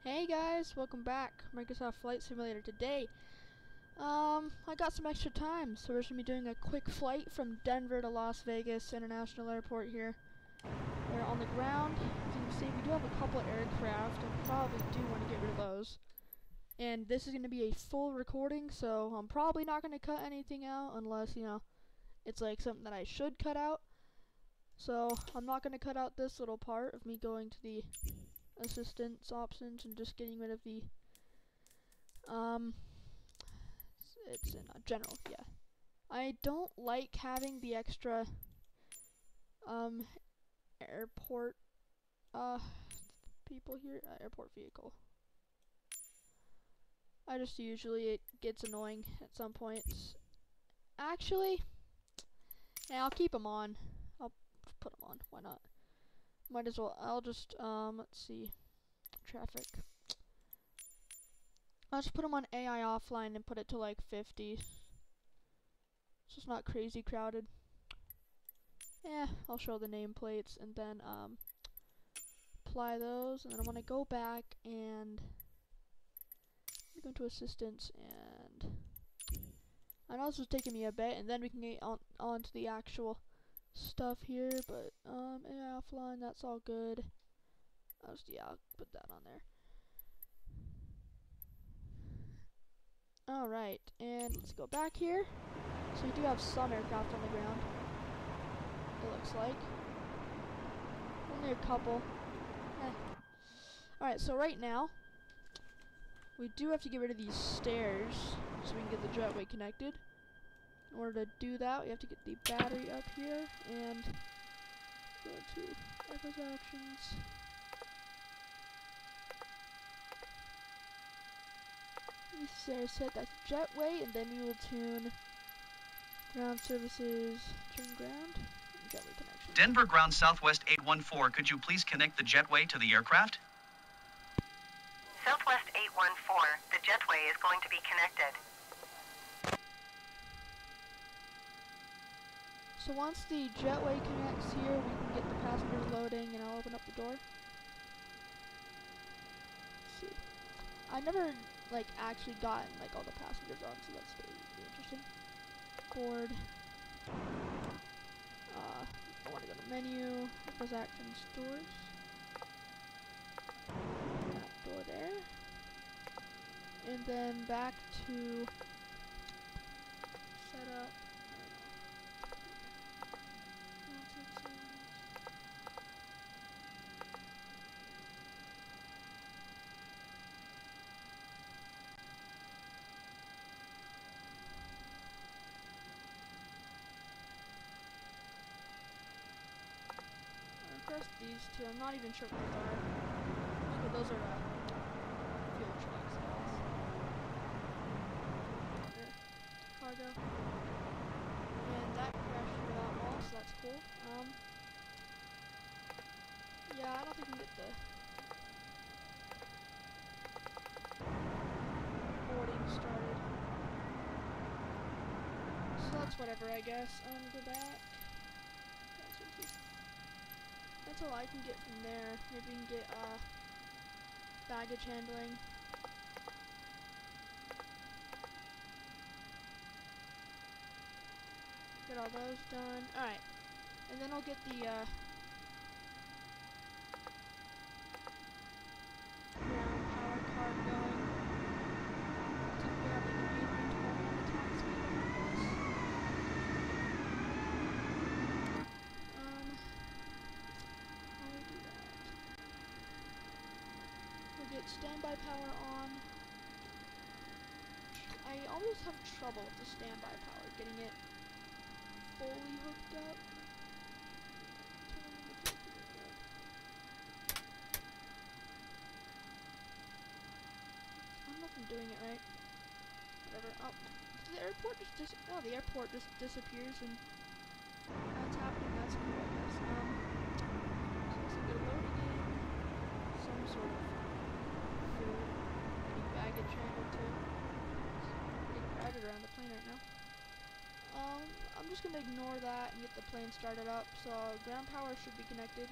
Hey guys, welcome back. Microsoft Flight Simulator today. I got some extra time, so we're just gonna be doing a quick flight from Denver to Las Vegas International Airport here. We're on the ground. As you can see, we do have a couple aircraft, and probably do want to get rid of those. And this is gonna be a full recording, so I'm probably not gonna cut anything out unless, it's like something that I should cut out. So I'm not gonna cut out this little part of me going to the assistance options and just getting rid of the it's in general. Yeah, I don't like having the extra airport people here. Airport vehicle. I just usually, it gets annoying at some points. Actually, yeah, I'll keep them on. I'll put them on. Why not? Might as well. I'll just let's see, traffic. I'll just put them on AI offline and put it to like 50. So it's not crazy crowded. Yeah, I'll show the nameplates and then apply those, and then I want to go back and go into assistance, and I know this was taking me a bit, and then we can get on to the actual stuff here, but AI offline, that's all good. I'll put that on there. Alright, and let's go back here. So we do have some aircraft on the ground, it looks like. Only a couple. Alright, so right now, we do have to get rid of these stairs so we can get the jetway connected. In order to do that, we have to get the battery up here and go to FS actions. These set that to jetway, and then we will tune ground services, turn ground, and jetway connection. Denver ground Southwest 814, could you please connect the jetway to the aircraft? Southwest 814, the jetway is going to be connected. So once the jetway connects here, we can get the passengers loading, and I'll open up the door. Let's see. I never actually gotten all the passengers on, so that's really interesting. Board. I want to go to menu, press actions, doors. That door there. And then back to setup. These two, I'm not even sure what those are. Okay, those are fuel trucks, I guess. Cargo. And that crashed without wall, so that's cool. Yeah, I don't think we can get the boarding started. So that's whatever, I guess. Go back. That's all I can get from there. Maybe we can get baggage handling. Get all those done. Alright. And then I'll get the ground power card going. Typically have like an 820 on the top speed on this. Standby power on. I always have trouble with the standby power, getting it fully hooked up. I don't know if I'm doing it right. Whatever. Oh, the airport just the airport just disappears, and that's happening. That's cool, I guess. So let's get loading in some sort of baggage handle too. It's getting crowded around the plane right now. I'm just gonna ignore that and get the plane started up. So ground power should be connected.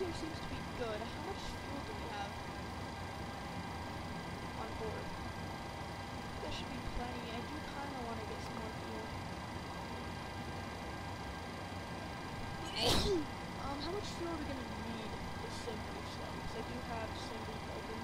here seems to be good. How much fuel do we have on board? There should be plenty. I do kind of want to get some more fuel. How much fuel are we going to need to sim boost though? Because I do have sim boost open.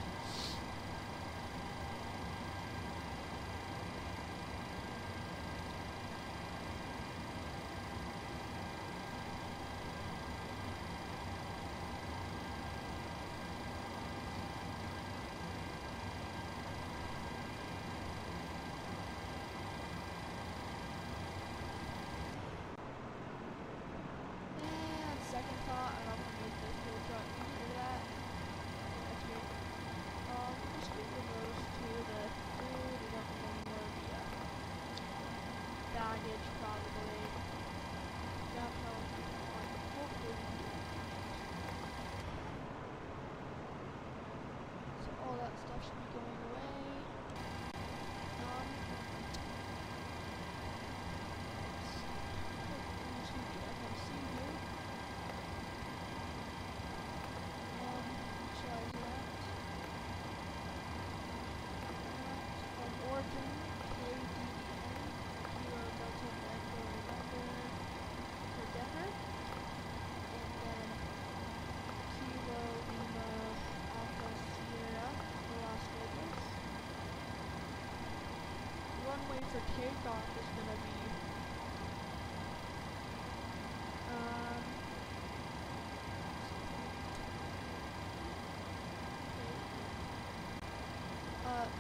Second thought, I don't want to make the fuel truck. Can you hear that? That's weird. We'll just get rid of those two. The food, we don't need any more of the baggage, probably. Yeah, probably. Hopefully we can do it. So all that stuff should be going away. Let's see. Hopefully we should get FMC here. Origin, KDN, Kilo Delta Echo November for Denver, and then Kilo Lima Alpha Sierra for Las Vegas. Runway for takeoff is going to be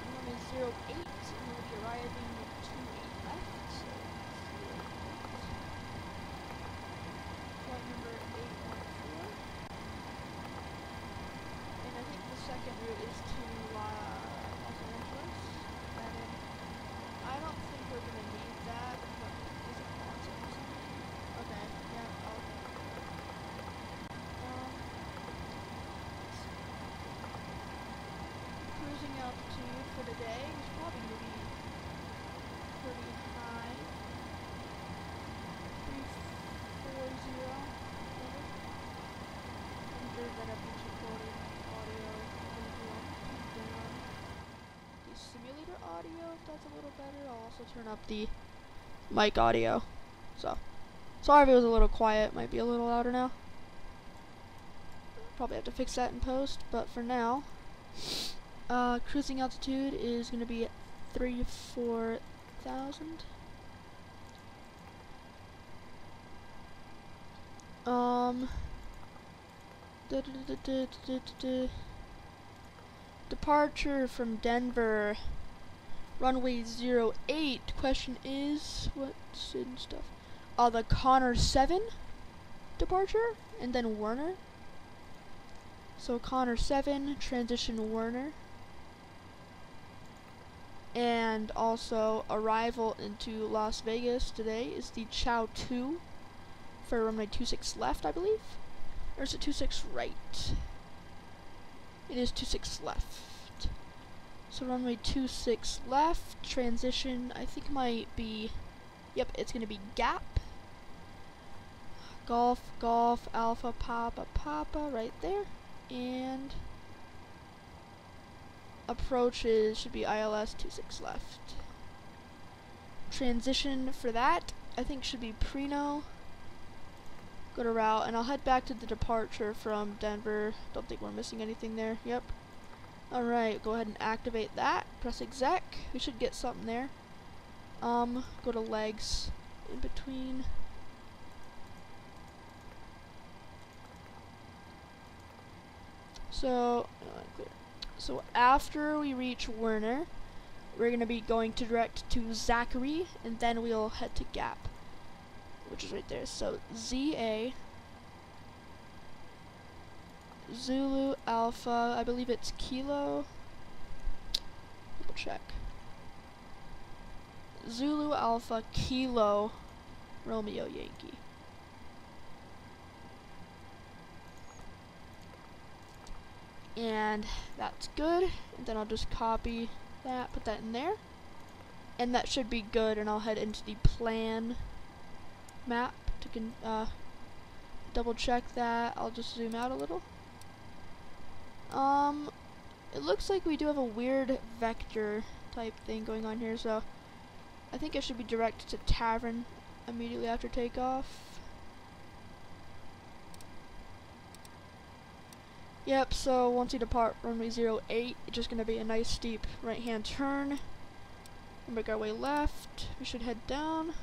runway 08, and we'll be arriving at 28 left, so 08. Flight number 814. And I think the second route is to Los Angeles. And then I don't think we're going to need that, but is it Los Angeles? Okay, yeah, cruising altitude for the day is probably going to be pretty high. 340, maybe. I'm sure that I've been recording audio down. The simulator audio, if that's a little better. I'll also turn up the mic audio. So, sorry if it was a little quiet. Might be a little louder now. Probably have to fix that in post, but for now, cruising altitude is going to be at 34,000. Departure from Denver, runway 08. Question is, what's in stuff? The Connor 7 departure, and then Werner. So Connor 7, transition Werner. And also arrival into Las Vegas today is the Chow 2 for runway 26 left, I believe. Or is it 26 right? It is 26 left. So runway 26 left, transition, I think might be, yep, it's going to be Gap. Golf, Golf, Alpha, Papa, Papa, right there. And approaches should be ILS 26 left. Transition for that, I think should be Preno. Go to route, and I'll head back to the departure from Denver. Don't think we're missing anything there. Yep. Alright, go ahead and activate that. Press exec. We should get something there. Go to legs in between. So after we reach Werner, we're going to be going to direct to Zachary, and then we'll head to Gap, which is right there. So ZA, Zulu Alpha, I believe it's Kilo, double check. Zulu Alpha Kilo Romeo Yankee. And that's good. And then I'll just copy that, put that in there. And that should be good, and I'll head into the plan map to double check that, I'll just zoom out a little. It looks like we do have a weird vector type thing going on here, so I think it should be directed to Tavern immediately after takeoff. Yep, so once you depart runway 08, it's just going to be a nice steep right-hand turn. We'll make our way left. We should head down.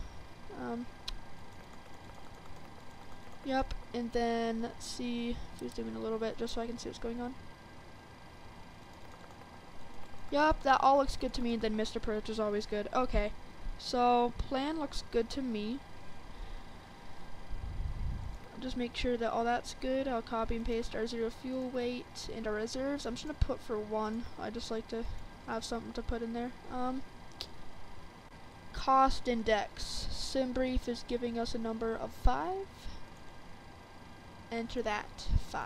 Yep, and then let's see if we zoom in a little bit just so I can see what's going on. Yep, that all looks good to me. Then missed approach is always good. Okay, so plan looks good to me. I'll just make sure that all that's good. I'll copy and paste our 0 fuel weight and our reserves. I'm just gonna put for 1. I just like to have something to put in there. Cost index. SimBrief is giving us a number of 5. Enter that 5.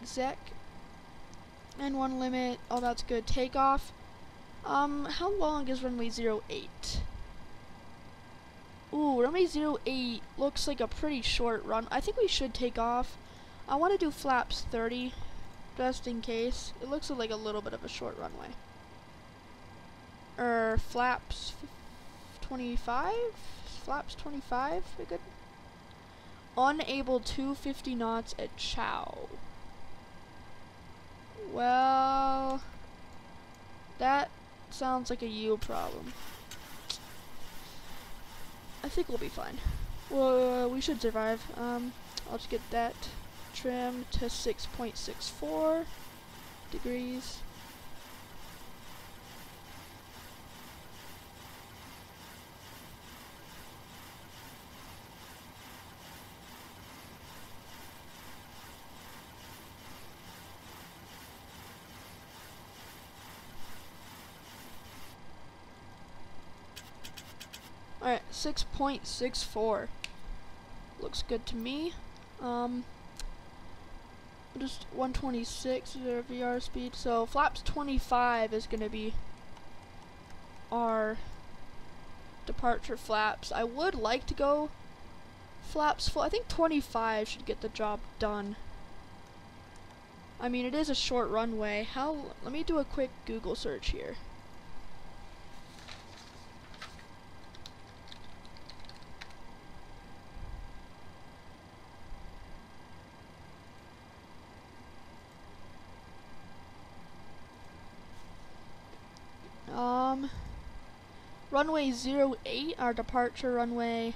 Exec. And 1 limit. Oh, that's good. Takeoff. How long is runway 08? Ooh, runway 08 looks like a pretty short run. I think we should take off. I want to do flaps 30, just in case. It looks like a little bit of a short runway. Flaps 25? Flaps 25? We good? Unable 250 knots at Chow. Well, that sounds like a you problem. I think we'll be fine. Well, we should survive. I'll just get that trim to 6.64 degrees. Alright, 6.64. Looks good to me. Just 126 is our VR speed. So flaps 25 is gonna be our departure flaps. I would like to go flaps full. I think 25 should get the job done. I mean, it is a short runway. Let me do a quick Google search here. Runway 08, our departure runway,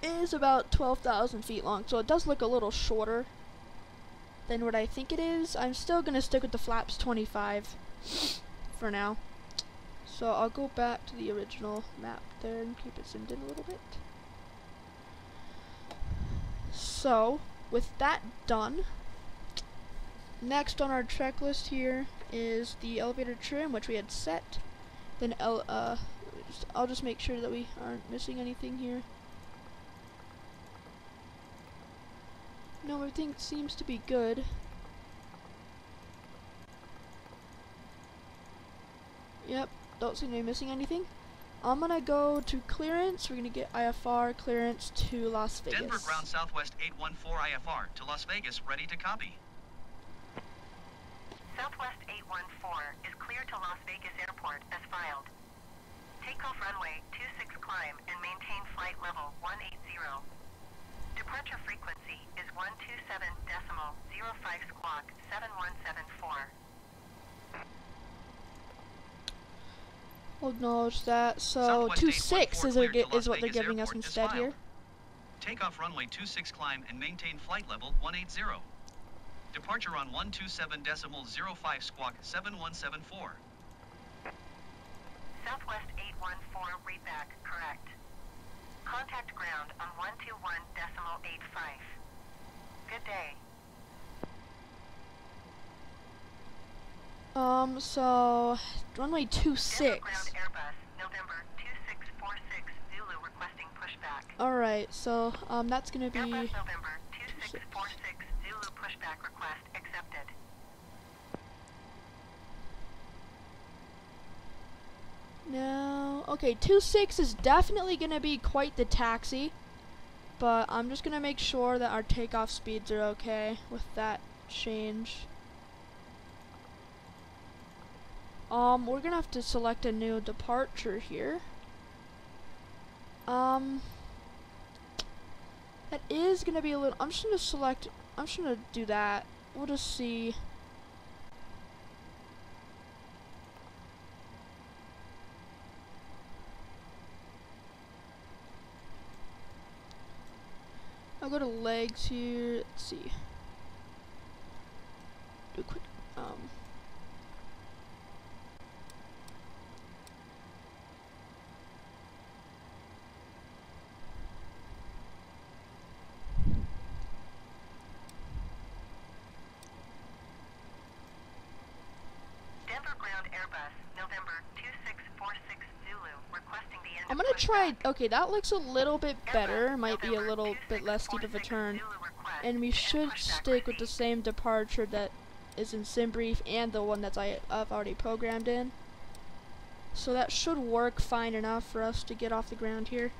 is about 12,000 feet long, so it does look a little shorter than what I think it is. I'm still gonna stick with the flaps 25 for now. So I'll go back to the original map there and keep it zoomed in a little bit. So, with that done, next on our checklist here is the elevator trim, which we had set. Then I'll just make sure that we aren't missing anything here. No, everything seems to be good. Yep, don't seem to be missing anything. I'm gonna go to clearance. We're gonna get IFR clearance to Las Vegas. Denver ground Southwest 814 IFR to Las Vegas, ready to copy. Southwest 814 is clear to Las Vegas Airport as filed. Takeoff runway 26 climb and maintain flight level 180. Departure frequency is 127.05 squawk 7174. We'll acknowledge that. So 26 is what they're giving us instead here. Takeoff runway 26 climb and maintain flight level 180. Departure on 127.05 squawk 7174. Southwest 814 readback correct. Contact ground on 121.85. Good day. So runway 26. Denver ground Airbus November 2646 Zulu requesting pushback. Alright, so that's gonna be Airbus November 2646 Zulu pushback request accepted. No. Okay, 2.6 is definitely going to be quite the taxi. But I'm just going to make sure that our takeoff speeds are okay with that change. We're going to have to select a new departure here. That is going to be a little... I'm just going to do that. We'll just see. I'll go to legs here. Let's see. Do a quick Denver ground Airbus, November 2646 Zulu, requesting the end I'm of gonna try. pushback. Okay, that looks a little bit better. Airbus, Might be a November little bit less steep of a 2646 turn. Zulu request And we to end should pushback stick with the received. same departure that is in SimBrief and the one that I've already programmed in. So that should work fine enough for us to get off the ground here.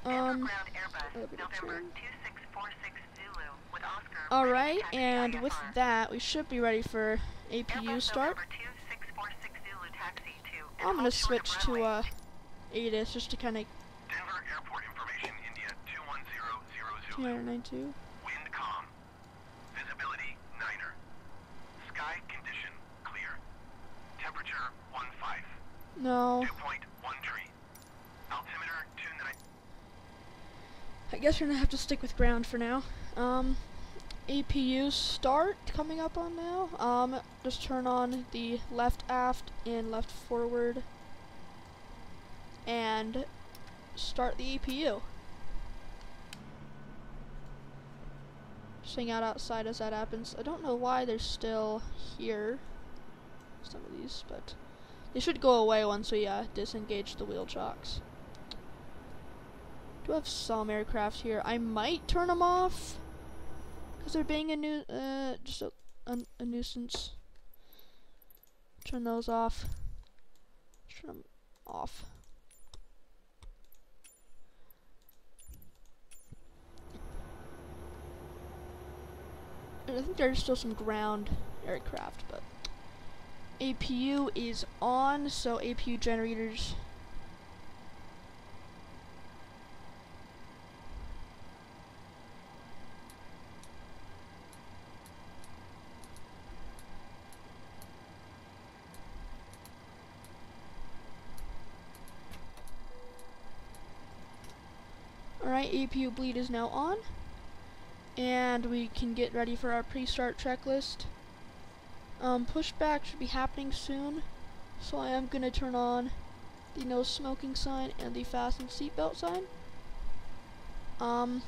Denver ground Airbus, orbit November trim. 2646 Zulu, with Oscar. Alright, ready to taxi and with IFR. that, we should be ready for APU Airbus, start. November 2646 Zulu, taxi to I'm gonna and hold short switch of to runway. ATIS just to kind of Denver Airport Information, India 21000. 292. Wind calm. Visibility 9er. Sky condition clear. Temperature 15. No, Dew point 1 tree. Altimeter 29. I guess we're gonna have to stick with ground for now. APU start coming up on now. Just turn on the left aft and left forward and start the APU. Just hang out outside as that happens. I don't know why they're still here, some of these, but they should go away once we disengage the wheel chocks. Do have some aircraft here. I might turn them off because they're being just a nuisance. Turn those off. Turn them off. And I think there's still some ground aircraft, but APU is on, so APU generators. Alright, APU bleed is now on. And we can get ready for our pre-start checklist. Pushback should be happening soon. So I am going to turn on the no smoking sign and the fasten seatbelt sign. Let's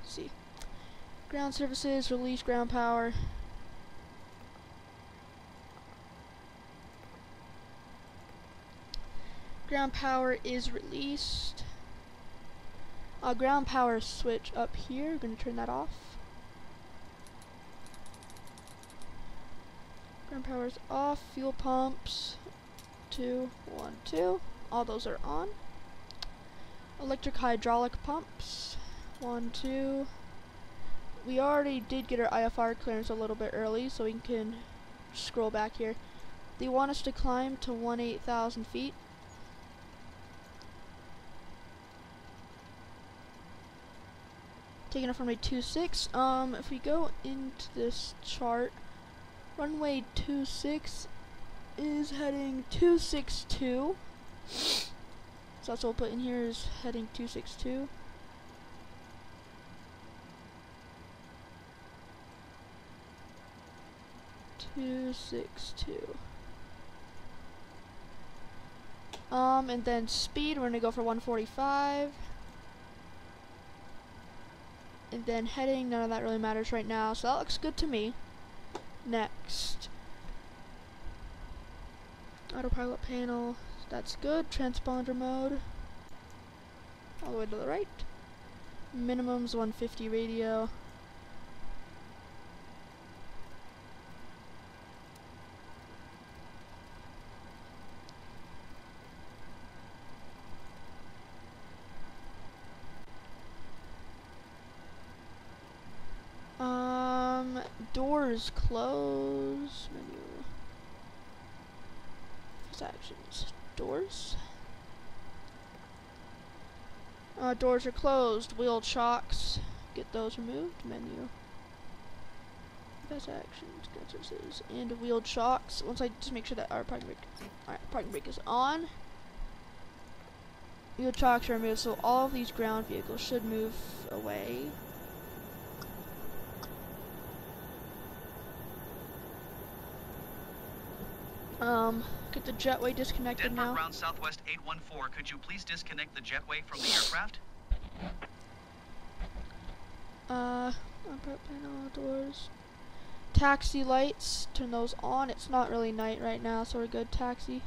see. Ground services, release ground power. Ground power is released. Ground power switch up here. We're going to turn that off. Ground power is off. Fuel pumps. 2, 1, 2. All those are on. Electric hydraulic pumps. 1, 2. We already did get our IFR clearance a little bit early, so we can scroll back here. They want us to climb to 18,000 feet. Taking it from a 26. If we go into this chart, runway 26 is heading 262. So that's what we'll put in here is heading 262. And then speed, we're gonna go for 145. And then heading, none of that really matters right now, so that looks good to me. Next. Autopilot panel, that's good. Transponder mode. All the way to the right. Minimum's 150 radio. doors close. Menu. Fix actions. Doors. Doors are closed. Wheel chocks. Get those removed. Menu. Best actions. Gun services. And wheel chocks. Once I just make sure that our parking brake is on. Wheel chocks are removed, so all of these ground vehicles should move away. Get the jetway disconnected Denver now. ground Southwest 814, could you please disconnect the jetway from the aircraft? Panel doors. Taxi lights, turn those on. It's not really night right now, so we're good. Taxi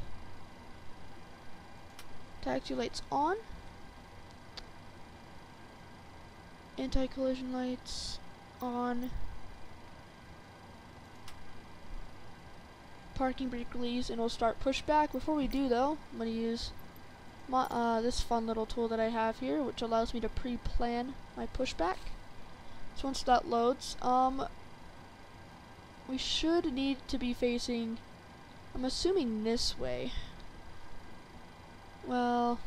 lights on. Anti-collision lights on. Parking brake release, and we'll start pushback. Before we do though, I'm going to use my, this fun little tool that I have here, which allows me to pre-plan my pushback. So once that loads, we should need to be facing, I'm assuming this way. Well,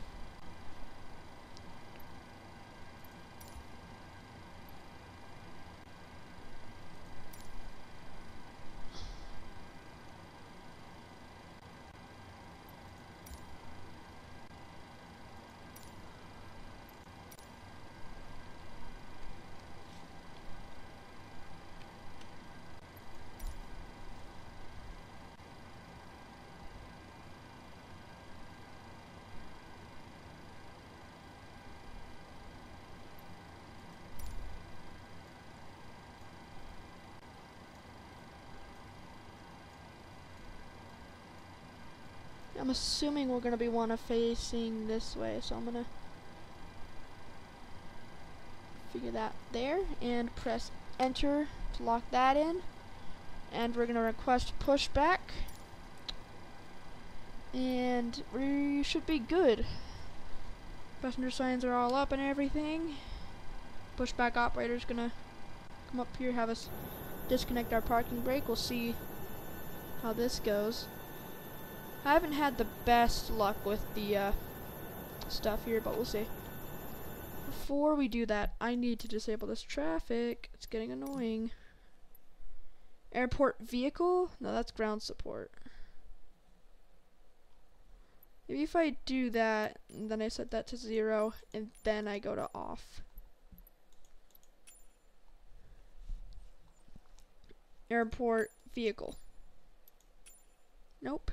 I'm assuming we're going to be facing this way, so I'm going to figure that there and press enter to lock that in, and we're going to request pushback, and we should be good. Passenger signs are all up and everything. Pushback operator's going to come up here, have us disconnect our parking brake. We'll see how this goes. I haven't had the best luck with the stuff here, but we'll see. Before we do that, I need to disable this traffic. It's getting annoying. Airport vehicle? No, that's ground support. Maybe if I do that, and then I set that to 0, and then I go to off. Airport vehicle. Nope.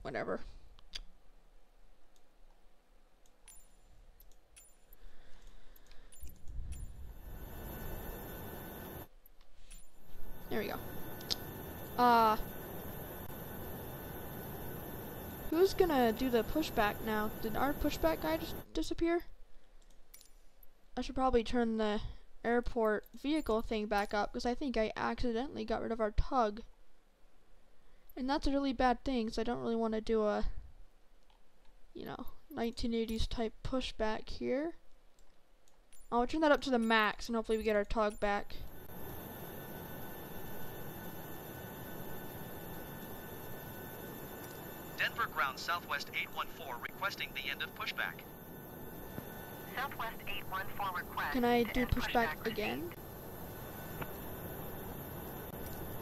Whatever. There we go. Who's gonna do the pushback now? Did our pushback guy just disappear? I should probably turn the airport vehicle thing back up, because I think I accidentally got rid of our tug. And that's a really bad thing, because I don't really want to do a, 1980s type pushback here. I'll turn that up to the max, and hopefully we get our tug back. Denver ground Southwest 814 requesting the end of pushback. Southwest 814 request. Can I to do end pushback again?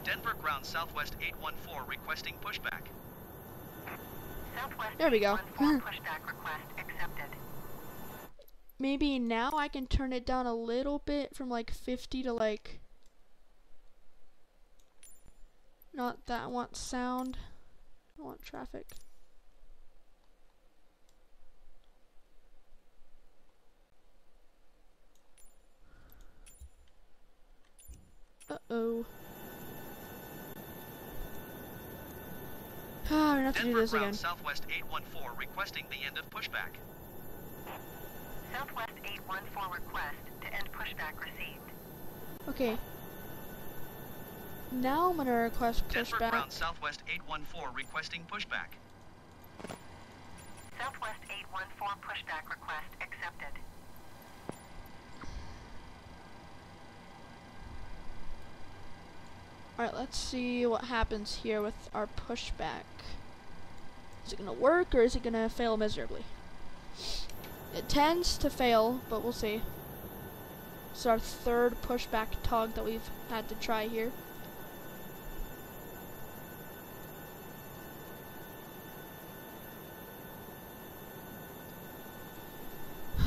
Denver ground Southwest 814 requesting pushback. Southwest There we go. 814 pushback request accepted. Maybe now I can turn it down a little bit from like 50 to like, not that, I want sound, I want traffic. Uh-oh. We're gonna have to do this again. Southwest 814 requesting the end of pushback. Southwest 814 request to end pushback received. Okay. Now I'm gonna request Denver pushback. ground Southwest 814 requesting pushback. Southwest 814 pushback request accepted. Alright, let's see what happens here with our pushback. Is it gonna work or is it gonna fail miserably? It tends to fail, but we'll see. It's our third pushback tug that we've had to try here.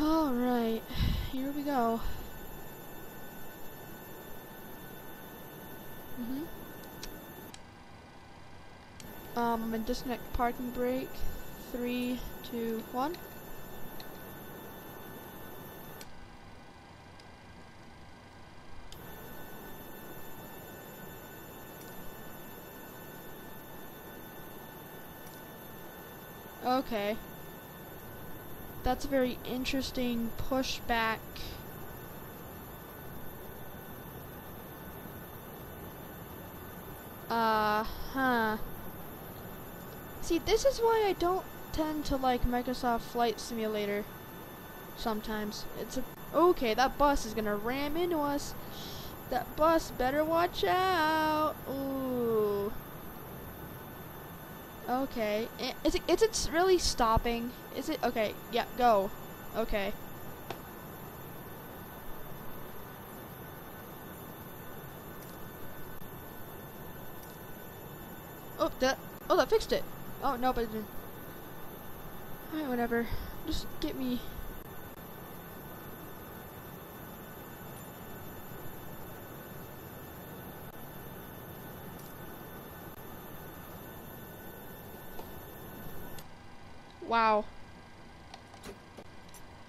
Alright, here we go. I'm gonna disconnect parking brake. 3, 2, 1. Okay. That's a very interesting pushback. See, this is why I don't tend to like Microsoft Flight Simulator sometimes. Okay, that bus is gonna ram into us. That bus better watch out. Ooh. Okay. Is it really stopping? Is it? Okay, yeah, go. Okay. Oh, that fixed it. Oh, no, but it didn't. Alright, whatever. Just get me. Wow.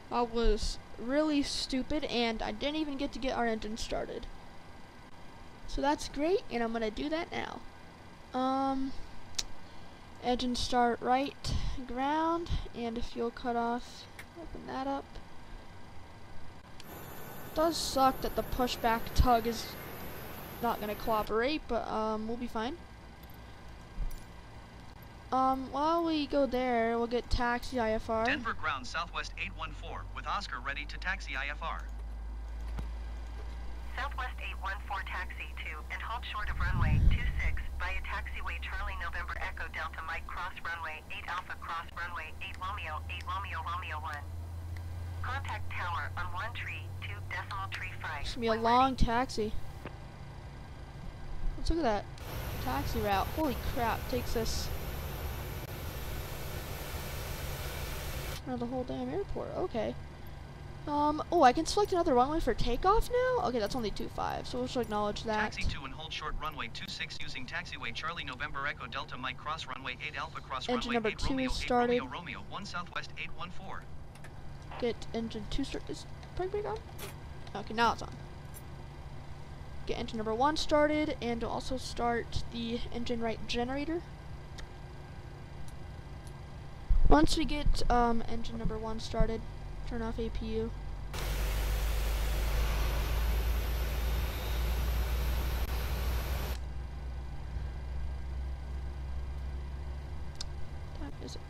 That was really stupid, and I didn't even get to get our engine started. So that's great, and I'm gonna do that now. Engine start right, ground, and fuel cutoff. Open that up. Does suck that the pushback tug is not gonna cooperate, but we'll be fine. While we go there, we'll get taxi IFR. Denver ground Southwest 814 with Oscar ready to taxi IFR. Southwest 814 taxi to and hold short of runway 26 via taxiway Charlie November Echo Delta Mike cross runway 8 Alpha cross runway 8 Romeo 8 Romeo Romeo 1. Contact tower on 1 tree 2 decimal tree 5. It's gonna be a long taxi. Let's look at that taxi route. Holy crap, takes us around the whole damn airport. Okay. Oh, I can select another runway for takeoff now? Okay, that's only 25, so we'll just acknowledge that. Taxi to and hold short runway 26 using taxiway Charlie November Echo Delta Mike cross runway 8 Alpha cross Engine runway number 8 2 Romeo is 8 started. Romeo Romeo 1 Southwest 814. Get engine 2 start. Is parking brake on? Okay, now it's on. Get engine number 1 started, and we'll also start the engine right generator. Once we get engine number 1 started, turn off APU. Time is it?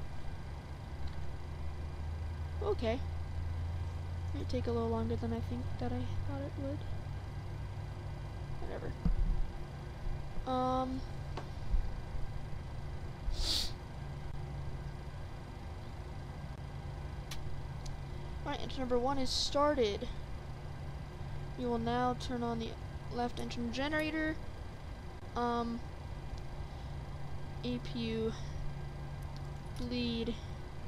Okay. Might take a little longer than I think that I thought it would. Whatever. Alright, engine number 1 is started. We will now turn on the left engine generator. APU bleed,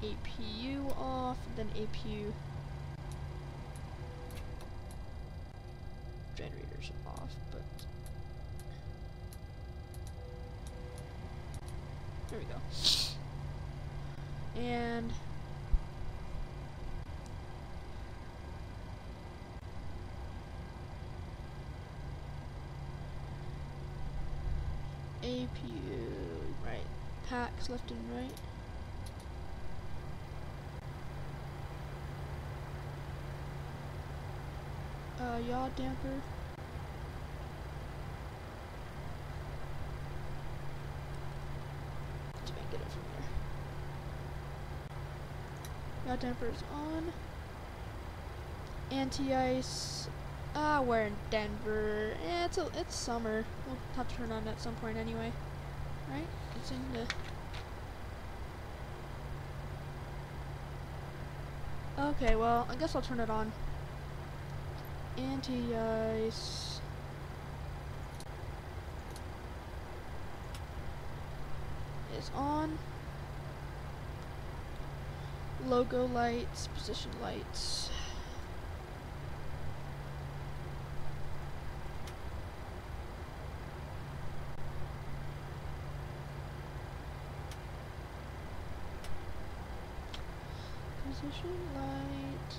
APU off, then APU generators off, but there we go. And APU, right, packs left and right. Yaw damper. Let's make it from there. Yaw damper is on. Anti-ice We're in Denver. It's summer. We'll have to turn on at some point anyway. Right? It's in the... Okay, well, I guess I'll turn it on. Anti-ice. Is on. Logo lights, position lights. Position light.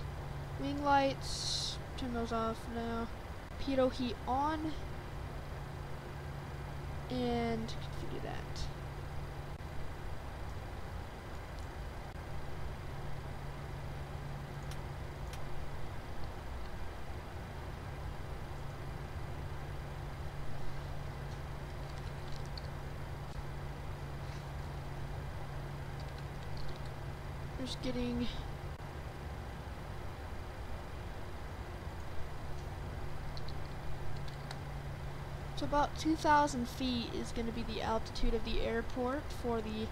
Wing lights. Turn those off now. Pitot heat on. And configure that. Just getting so about 2,000 feet is going to be the altitude of the airport for the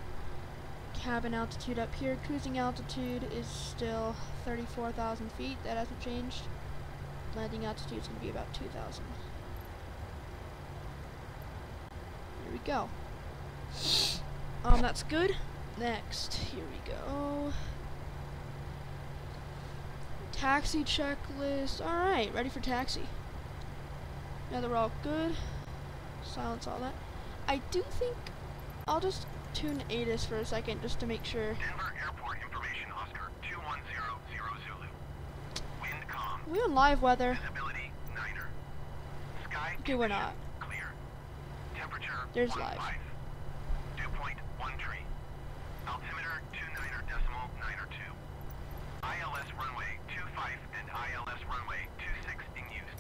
cabin altitude up here. Cruising altitude is still 34,000 feet. That hasn't changed. Landing altitude is going to be about 2,000. Here we go. That's good. Next, here we go. Taxi checklist. Alright, ready for taxi. Now that we're all good, silence all that. I do think I'll just tune ATIS for a second just to make sure. Denver Airport information, Oscar 2100 Zulu. Wind calm. Are we on live weather? Visibility 9er. Sky Okay, we're not. Clear. Temperature There's 15. live. Dew point 13. Altimeter 29.902. ILS runway 25 and ILS runway 26 in use.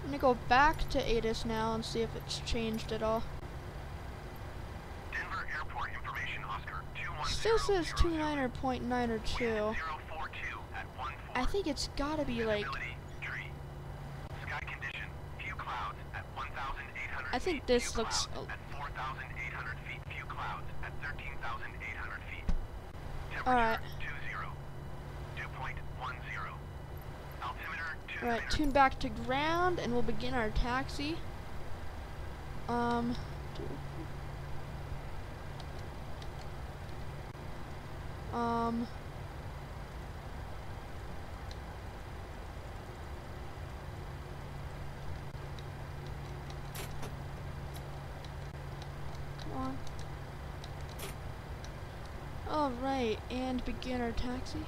I'm gonna go back to ATIS now and see if it's changed at all. Denver Airport information, Oscar 2100. Still says 29.902. I think it's gotta be like. Tree. Sky condition. Few clouds at 1,800 I think feet. this Few looks. clouds at 4,800 feet. Few clouds at 13,800 feet. Temperature Alright. 20. Dew point 10. Altimeter 2. Alright, tune back to ground and we'll begin our taxi. Come on. Alright, and begin our taxi.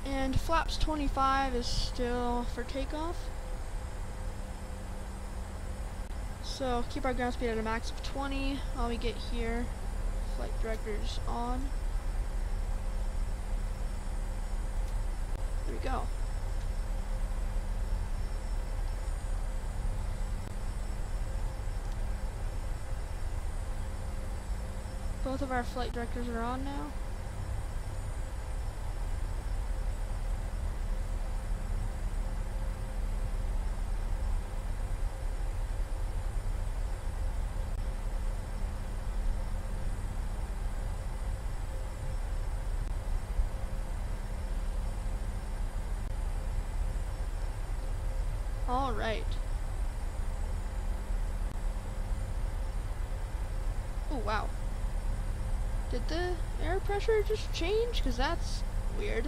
And flaps 25 is still for takeoff. So keep our ground speed at a max of 20 while we get here. Flight director's on. There we go. Both of our flight directors are on now. All right. Oh, wow. Did the air pressure just change? Because that's weird.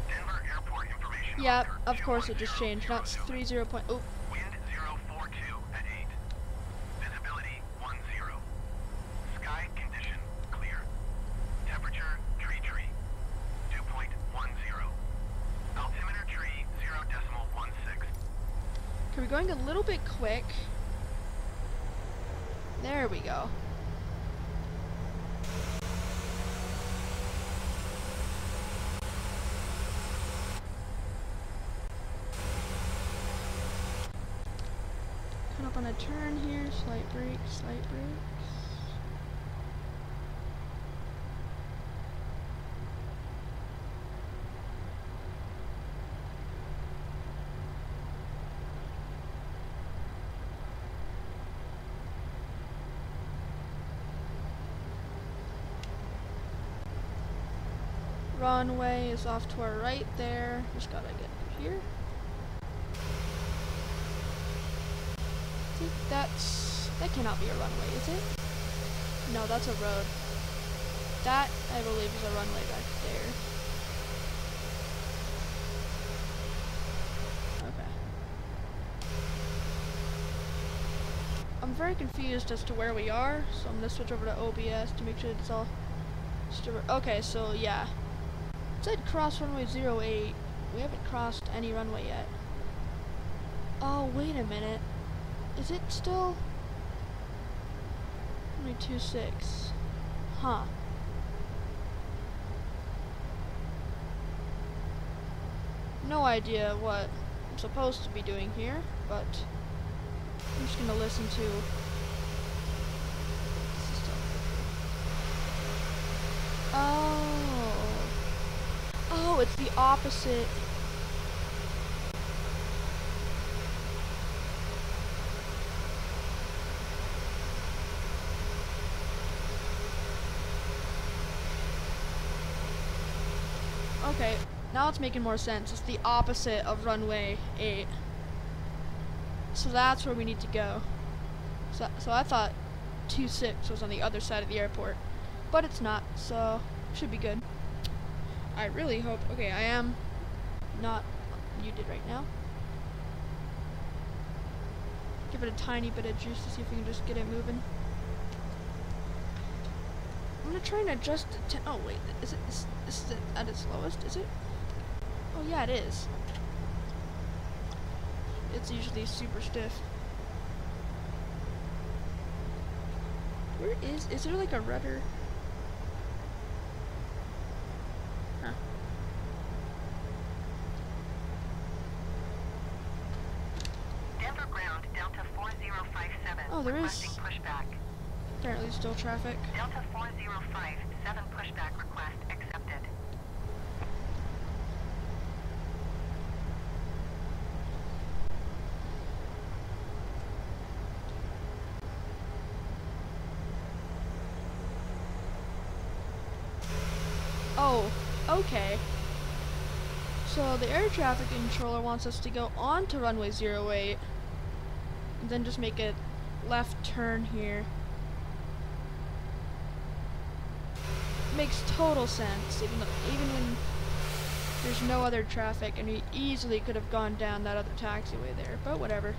Denver Airport information. Yep, Oscar of course it just 210 changed. Now it's Zulu. 30 point. Oh, Wind 042 at 8. Visibility 10. Sky condition clear. Temperature tree. Dew point 10. Altimeter tree 0.16. okay, we're going a little bit quick. There we go. up on a turn here, slight brakes, slight brakes. Runway is off to our right there. Just gotta get through here. I think that cannot be a runway, is it? No, that's a road. That, I believe, is a runway back there. Okay. I'm very confused as to where we are, so I'm gonna switch over to OBS to make sure it's all. Okay, so yeah. It said cross runway 08. We haven't crossed any runway yet. Oh, wait a minute. Is it still runway 26? Huh. No idea what I'm supposed to be doing here, but I'm just gonna listen to. Oh, it's the opposite. Okay, now it's making more sense. It's the opposite of runway 8. So that's where we need to go. So I thought 26 was on the other side of the airport, but it's not, so should be good. I really hope. Okay, I am not muted right now. Give it a tiny bit of juice to see if we can just get it moving. I'm gonna try and adjust the oh wait, is it at its lowest, is it? Oh yeah, it is. It's usually super stiff. Where is there like a rudder? Huh. Denver ground, Delta 4057. Oh, there is. Pushback. Apparently still traffic. Delta 4057 pushback request accepted. Oh, okay. So the air traffic controller wants us to go on to runway 08 and then just make a left turn here. Makes total sense, even when there's no other traffic, and we easily could have gone down that other taxiway there, but whatever.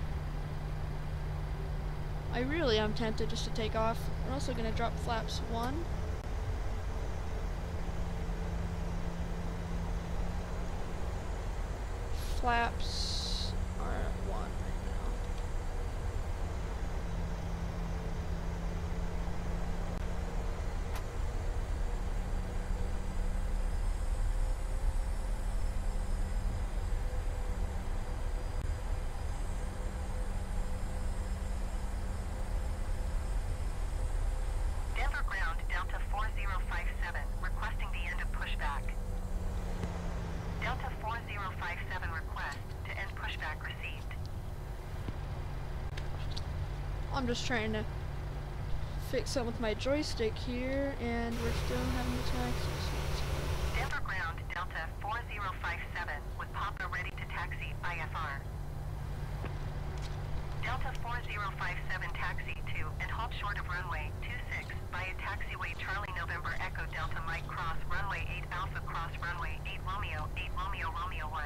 I really am tempted just to take off. We're also gonna drop flaps 1. Flaps are at 1 right now. Denver ground, Delta 4057, requesting the end of pushback. Delta 4057 request to end pushback received. I'm just trying to fix something with my joystick here, and we're still having the taxi. Denver ground, Delta 4057, with Papa ready to taxi IFR. Delta 4057 taxi to and halt short of runway 26 via taxiway Charlie November Echo Delta Mike cross runway 8 Alpha cross runway 8 Romeo 1.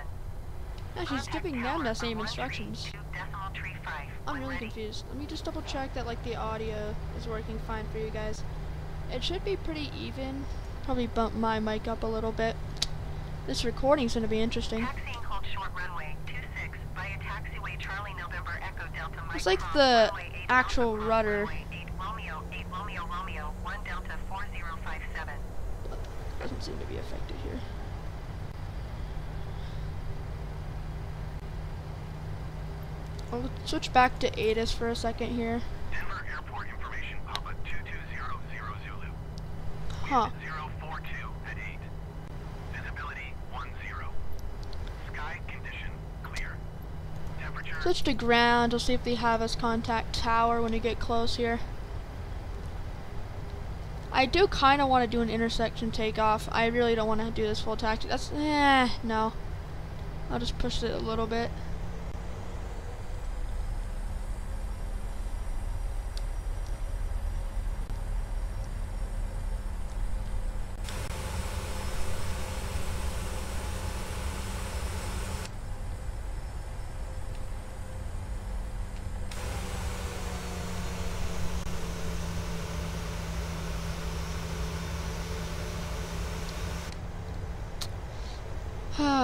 Yeah, she's giving them the same instructions. 2.35. I'm really confused. Let me just double check that like the audio is working fine for you guys. It should be pretty even. Probably bump my mic up a little bit. This recording's gonna be interesting. Taxiing hold short runway 26 via taxiway Charlie November Echo Delta Mike It's like cross the runway 8 actual Alpha cross rudder. runway 8 Romeo 1 Delta 4057. Doesn't seem to be affected here. I'll switch back to ATIS for a second here. Denver Airport information, Papa 2200 Zulu. Huh. 042 at 8. Visibility 10. Sky condition clear. Temperature. Switch to ground. We'll see if they have us contact tower when we get close here. I do kind of want to do an intersection takeoff. I really don't want to do this full taxi. That's, no. I'll just push it a little bit.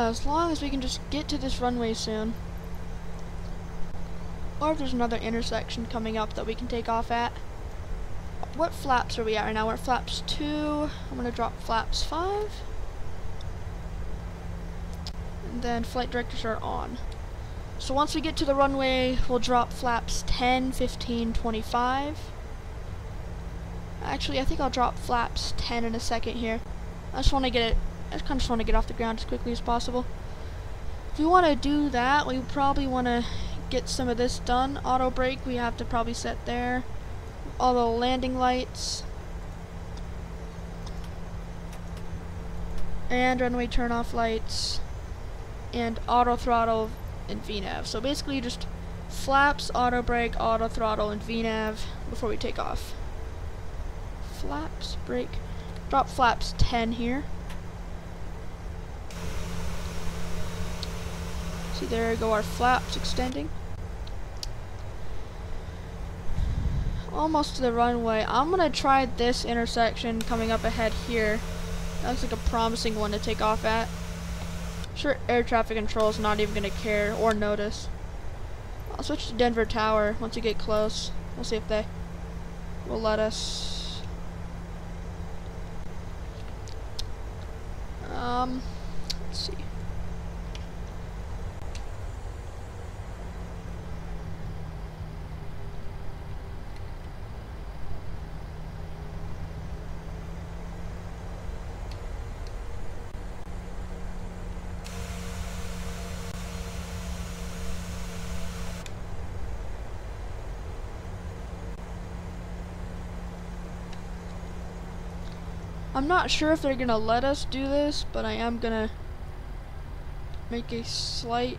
As long as we can just get to this runway soon. Or if there's another intersection coming up that we can take off at. What flaps are we at right now? We're at flaps 2. I'm going to drop flaps 5. And then flight directors are on. So once we get to the runway, we'll drop flaps 10, 15, 25. Actually, I think I'll drop flaps 10 in a second here. I just want to get it. I kind of just want to get off the ground as quickly as possible. If we want to do that, we probably want to get some of this done. Auto brake, we have to probably set there. All the landing lights. And runway turn off lights. And auto throttle and VNAV. So basically just flaps, auto brake, auto throttle, and VNAV before we take off. Flaps, brake. Drop flaps 10 here. See, there go our flaps extending. Almost to the runway. I'm gonna try this intersection coming up ahead here. That looks like a promising one to take off at. I'm sure air traffic control is not even gonna care or notice. I'll switch to Denver Tower once we get close. We'll see if they will let us. Let's see. I'm not sure if they're gonna let us do this, but I am gonna make a slight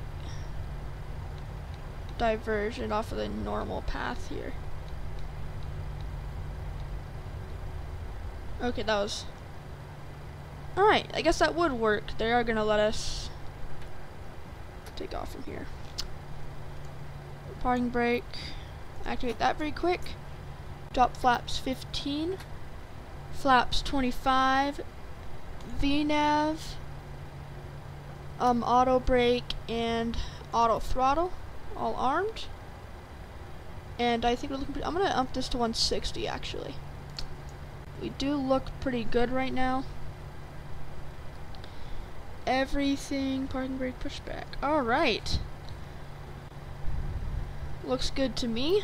diversion off of the normal path here. Okay, that was... Alright, I guess that would work. They are gonna let us take off from here. Parking brake. Activate that very quick. Drop flaps 15. Flaps 25, VNAV, auto brake, and auto throttle, all armed. And I think we're looking pretty, I'm gonna up this to 160 actually. We do look pretty good right now. Everything, parking brake, pushback. Alright. Looks good to me.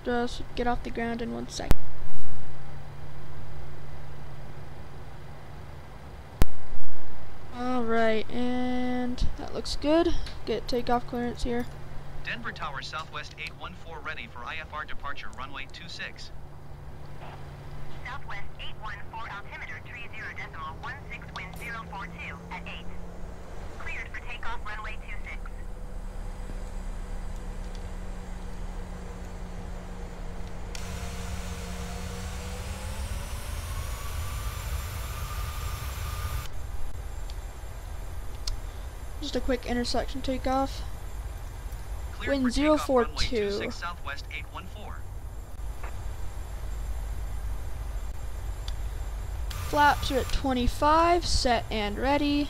Just get off the ground in 1 second. Alright, and that looks good. Get takeoff clearance here. Denver Tower Southwest 814 ready for IFR departure runway 26. Southwest 814 altimeter 30.16 wind 042 at 8. Cleared for takeoff runway 26. Just a quick intersection takeoff. Cleared Wind for takeoff runway 042. 26 Southwest 814. Flaps are at 25, set and ready.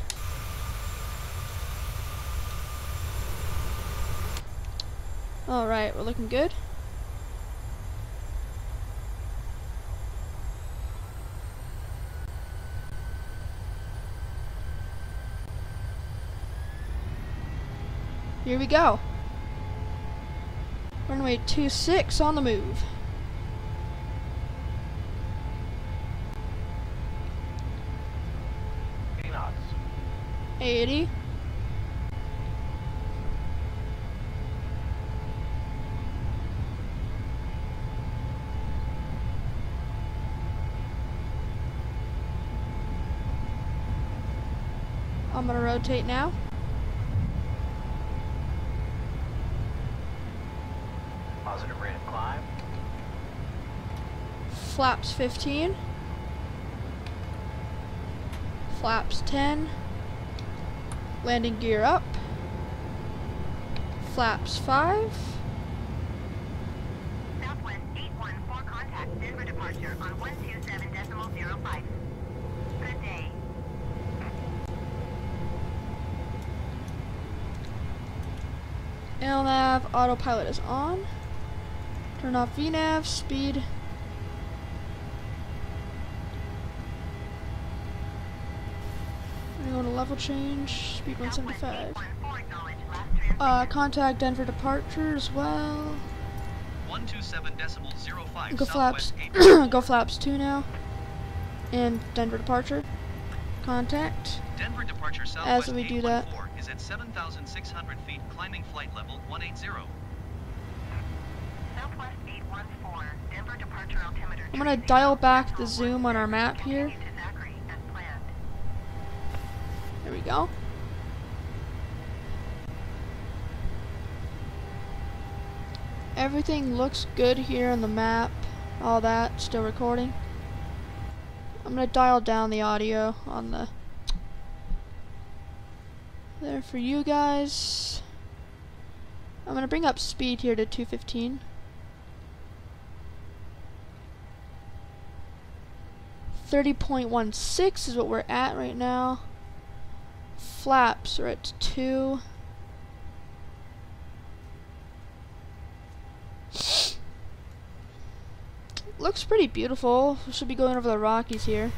Alright, we're looking good. Here we go. Runway 26 on the move. knots. 80. I'm gonna rotate now. Positive rate of climb. Flaps 15. Flaps 10. Landing gear up. Flaps 5. Southwest 814 contact Denver departure on 127.05. Good day. LNAV autopilot is on. Turn off VNAV, speed. I'm going to level change, speed 175. Contact Denver departure as well. 127.05. Go flaps, go flaps 2 now. And Denver departure. Contact. Denver departure As Southwest we do that. 814 is at 7,600 feet, climbing flight level 180. Southwest 814, Denver departure altimeter. I'm gonna dial back the zoom on our map here. Continue to Zachary as planned. There we go. Everything looks good here on the map. All that, still recording. I'm gonna dial down the audio on the there for you guys. I'm gonna bring up speed here to 215. .16 is what we're at right now. Flaps are at 2. Looks pretty beautiful. We should be going over the Rockies here.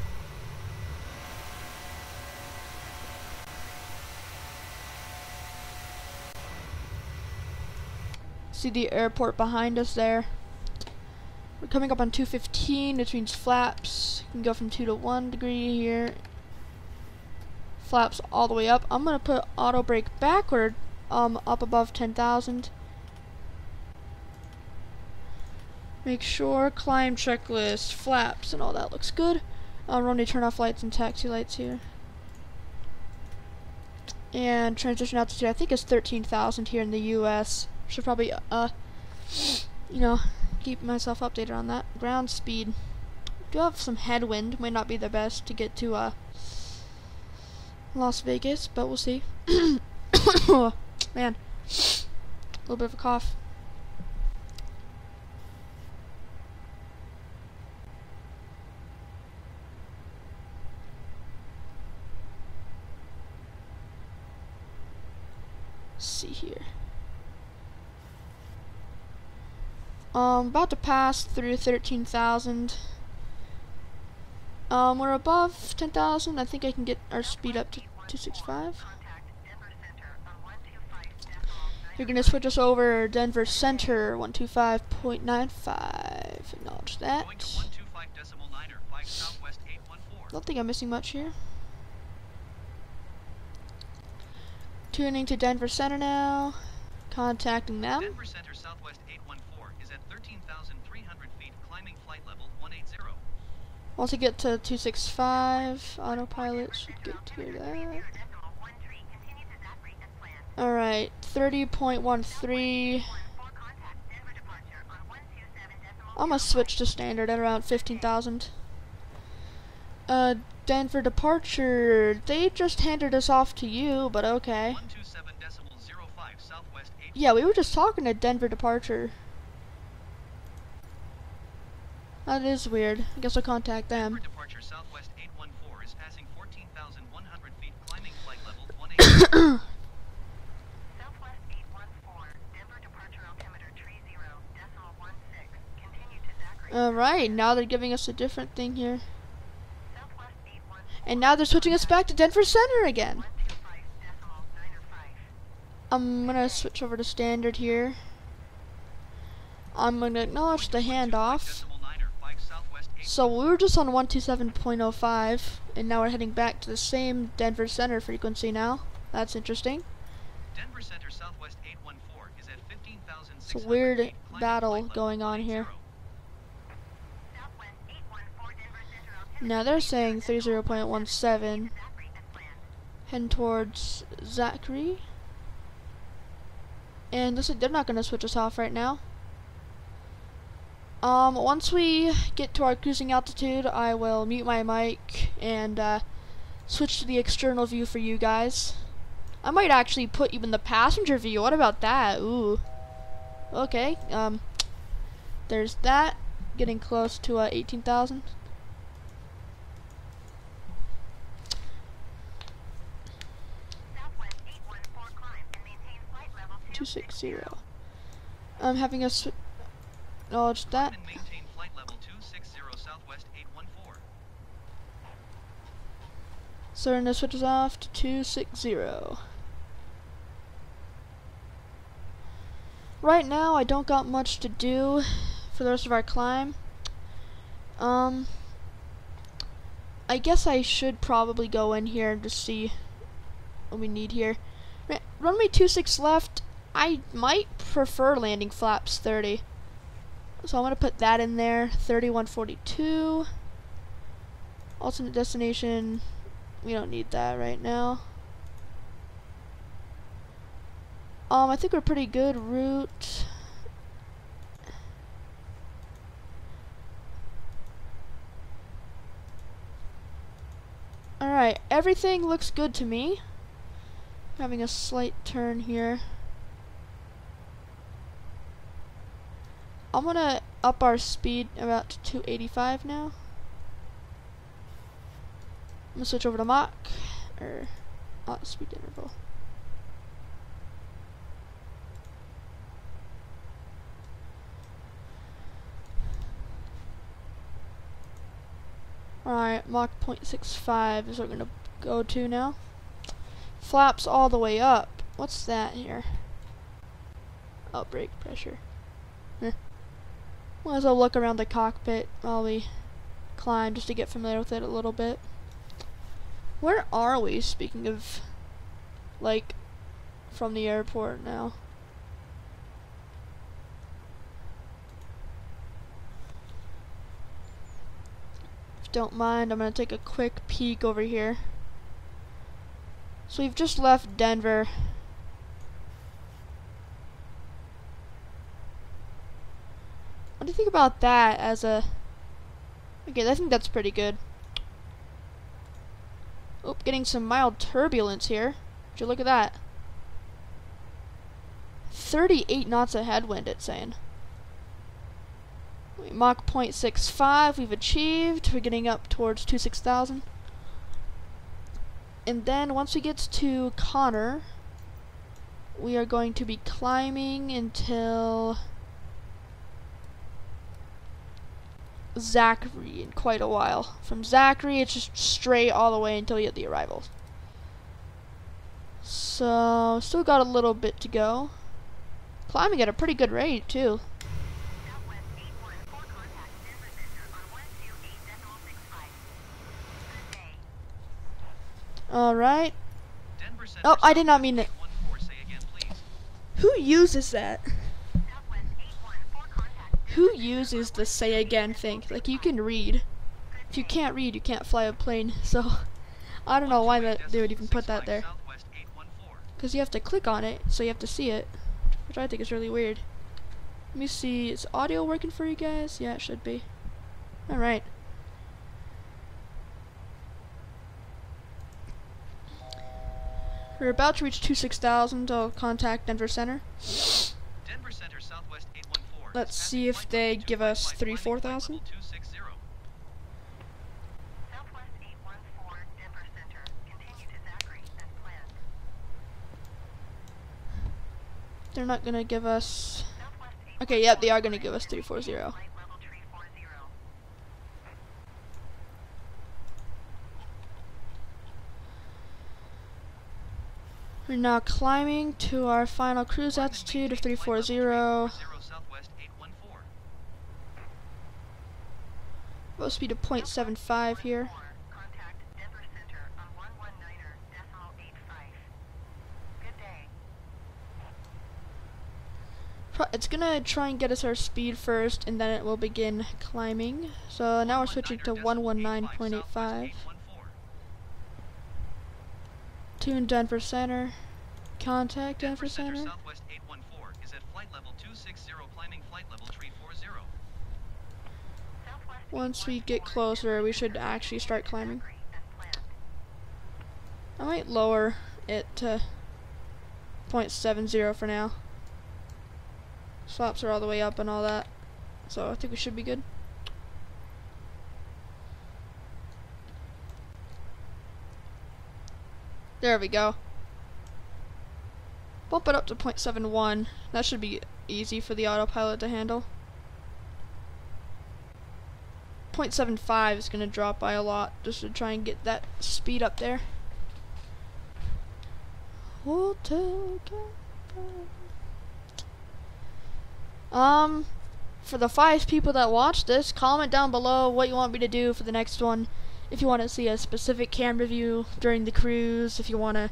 See the airport behind us there. We're coming up on 215, which means flaps. You can go from 2 to 1 degree here. Flaps all the way up. I'm gonna put auto brake backward, up above 10,000. Make sure climb checklist, flaps, and all that looks good. We're going to turn off lights and taxi lights here. And transition altitude, I think is 13,000 here in the US. Should probably, you know, keep myself updated on that. Ground speed. Do have some headwind. Might not be the best to get to Las Vegas, but we'll see. Man, a little bit of a cough. See here. About to pass through 13,000. We're above 10,000. I think I can get our speed up to 265. You're gonna switch us over Denver Center 125.95. Acknowledge that. Going to 125.9 or 5 Southwest 814. Don't think I'm missing much here. Tuning to Denver Center now. Contacting them. Denver Center Southwest 814 is at 13,300 feet, climbing flight level 180. Once I get to 265, autopilot should get to that. Alright, 30.13. I'm gonna switch to standard at around 15,000. Denver departure. They just handed us off to you, but okay. 127.05 Southwest 8. Yeah, we were just talking to Denver departure. That is weird. I guess I'll contact them. Denver departure Southwest 814 is passing 14,100 feet, climbing flight level 180. Southwest 814, Denver departure altimeter 30.16. Continue to Zachary. Alright, now they're giving us a different thing here. Southwest 814. And now they're switching us back to Denver Center again. I'm gonna switch over to standard here. I'm gonna acknowledge the handoff. So we were just on 127.05, and now we're heading back to the same Denver Center frequency now. That's interesting. Denver Center Southwest 814 is at 15,600 It's a weird feet, climbing battle flight level going on here. Southwest 814 Denver Center altimeter. Now they're saying 30.17, heading towards Zachary. And listen, they're not gonna switch us off right now. Once we get to our cruising altitude, I will mute my mic and switch to the external view for you guys. I might actually put even the passenger view. What about that? Ooh. Okay. There's that. Getting close to 18,000. Southwest 814 climb and maintain flight level 260. I'm having a acknowledge that. and maintain flight level 260 Southwest 814. So we're gonna switch us off to 260. Right now, I don't got much to do for the rest of our climb. I guess I should probably go in here and just see what we need here. Runway 26 left. I might prefer landing flaps 30. So I'm gonna put that in there. 3142. Alternate destination. We don't need that right now. I think we're pretty good route. Alright, everything looks good to me. Having a slight turn here. I'm gonna up our speed about to 285 now. I'm gonna switch over to Mach, or speed interval. Alright, Mach 0.65 is what we're gonna go to now. Flaps all the way up. What's that here? Oh, brake pressure. Might as well look around the cockpit while we climb just to get familiar with it a little bit. Where are we, speaking of, like, from the airport now? If you don't mind, I'm going to take a quick peek over here. So we've just left Denver. What do you think about that as a... Okay, I think that's pretty good. Oh, getting some mild turbulence here. Would you look at that? 38 knots of headwind, it's saying. Mach 0.65 we've achieved. We're getting up towards 26,000. And then once we get to Connor, we are going to be climbing until Zachary in quite a while. From Zachary, it's just straight all the way until you hit the arrivals. So, still got a little bit to go. Climbing at a pretty good rate, too. Southwest 814 contact Denver Center on 128.65. Good day. Alright. Denver Center Oh, I did not mean it. 814, say again, please. Who uses that? Southwest 814 contact Who uses the say again thing? Like, you can read. If you can't read, you can't fly a plane. So, I don't know why they would even put that there. Southwest 814. Because you have to click on it, so you have to see it. Which I think is really weird. Let me see, is audio working for you guys? Yeah, it should be. Alright. We're about to reach 26,000. I'll contact Denver Center. Denver Center Southwest 814. Let's see if they give us 4,000. Southwest 814 Denver Center. Continue to Zachary as planned. They're not gonna give us... Southwest Okay, yep, they are gonna give us 340. flight level 340. We're now climbing to our final cruise altitude of 340. Southwest 814. Low speed of 0.75 here. Contact Denver Center on 119.85. Good day. It's gonna try and get us our speed first, and then it will begin climbing. So now we're switching to 119.85. Tune Denver Center. Contact Denver Center. Southwest 814 is at flight level 260, climbing flight level 340. Once we get closer, we should actually start climbing. I might lower it to 0.70 for now. Slaps are all the way up and all that, so I think we should be good. There we go. Bump it up to 0.71. That should be easy for the autopilot to handle. 0.75 is going to drop by a lot just to try and get that speed up there. For the 5 people that watch this, comment down below what you want me to do for the next one. If you want to see a specific camera view during the cruise, if you want to,